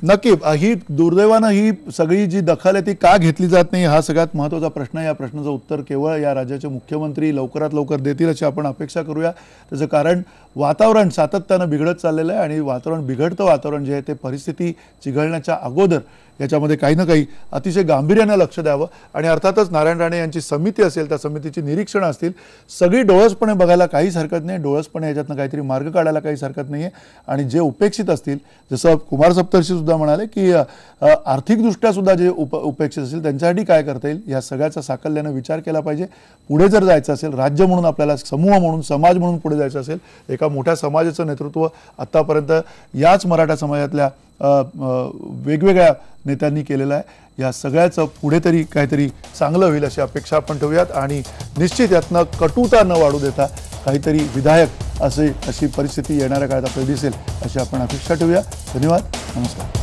नक्की ही दुर्दैवानं ही सगळी जी दखल आहे ती का घेतली जात नाही हा सगळ्यात महत्त्वाचा प्रश्न आहे. या प्रश्नाचं उत्तर केवळ या राज्याचे मुख्यमंत्री लवकरात लवकर देतील अशी आपण अपेक्षा करूया. त्याचं कारण वातावरण सातत्यानं बिघडत चाललेलं आहे आणि बिघडतं वातावरण जे आहे ते परिस्थिती चिघळण्याच्या अगोदर याच्यामध्ये काही ना काही अतिशय गांभीर्यानं लक्ष द्यावं आणि अर्थातच नारायण राणे यांची समिती असेल त्या समितीची निरीक्षणं असतील सगळी डोळसपणे बघायला काहीच हरकत नाही, डोळसपणे याच्यातनं काहीतरी मार्ग काढायला काहीच हरकत नाही आहे आणि जे उपेक्षित असतील जसं कुमार सप्तर्षी सुद्धा म्हणाले की आर्थिकदृष्ट्या सुद्धा जे उपेक्षित असतील त्यांच्यासाठी काय करता येईल या सगळ्याचा साकल्यानं विचार केला पाहिजे. पुढे जर जायचं असेल राज्य म्हणून आपल्याला समूह म्हणून समाज म्हणून पुढे जायचं असेल एका मोठ्या समाजाचं नेतृत्व आत्तापर्यंत याच मराठा समाजातल्या वेगवेगळ्या नेत्यांनी केलेलं आहे. या सगळ्याचं पुढे तरी काहीतरी चांगलं होईल अशी अपेक्षा आपण ठेवूयात आणि निश्चित यातनं कटुता न वाढू देता काहीतरी विधायक अशी परिस्थिती येणाऱ्या काळात आपल्याला दिसेल अशी आपण अपेक्षा ठेवूया. धन्यवाद. नमस्कार.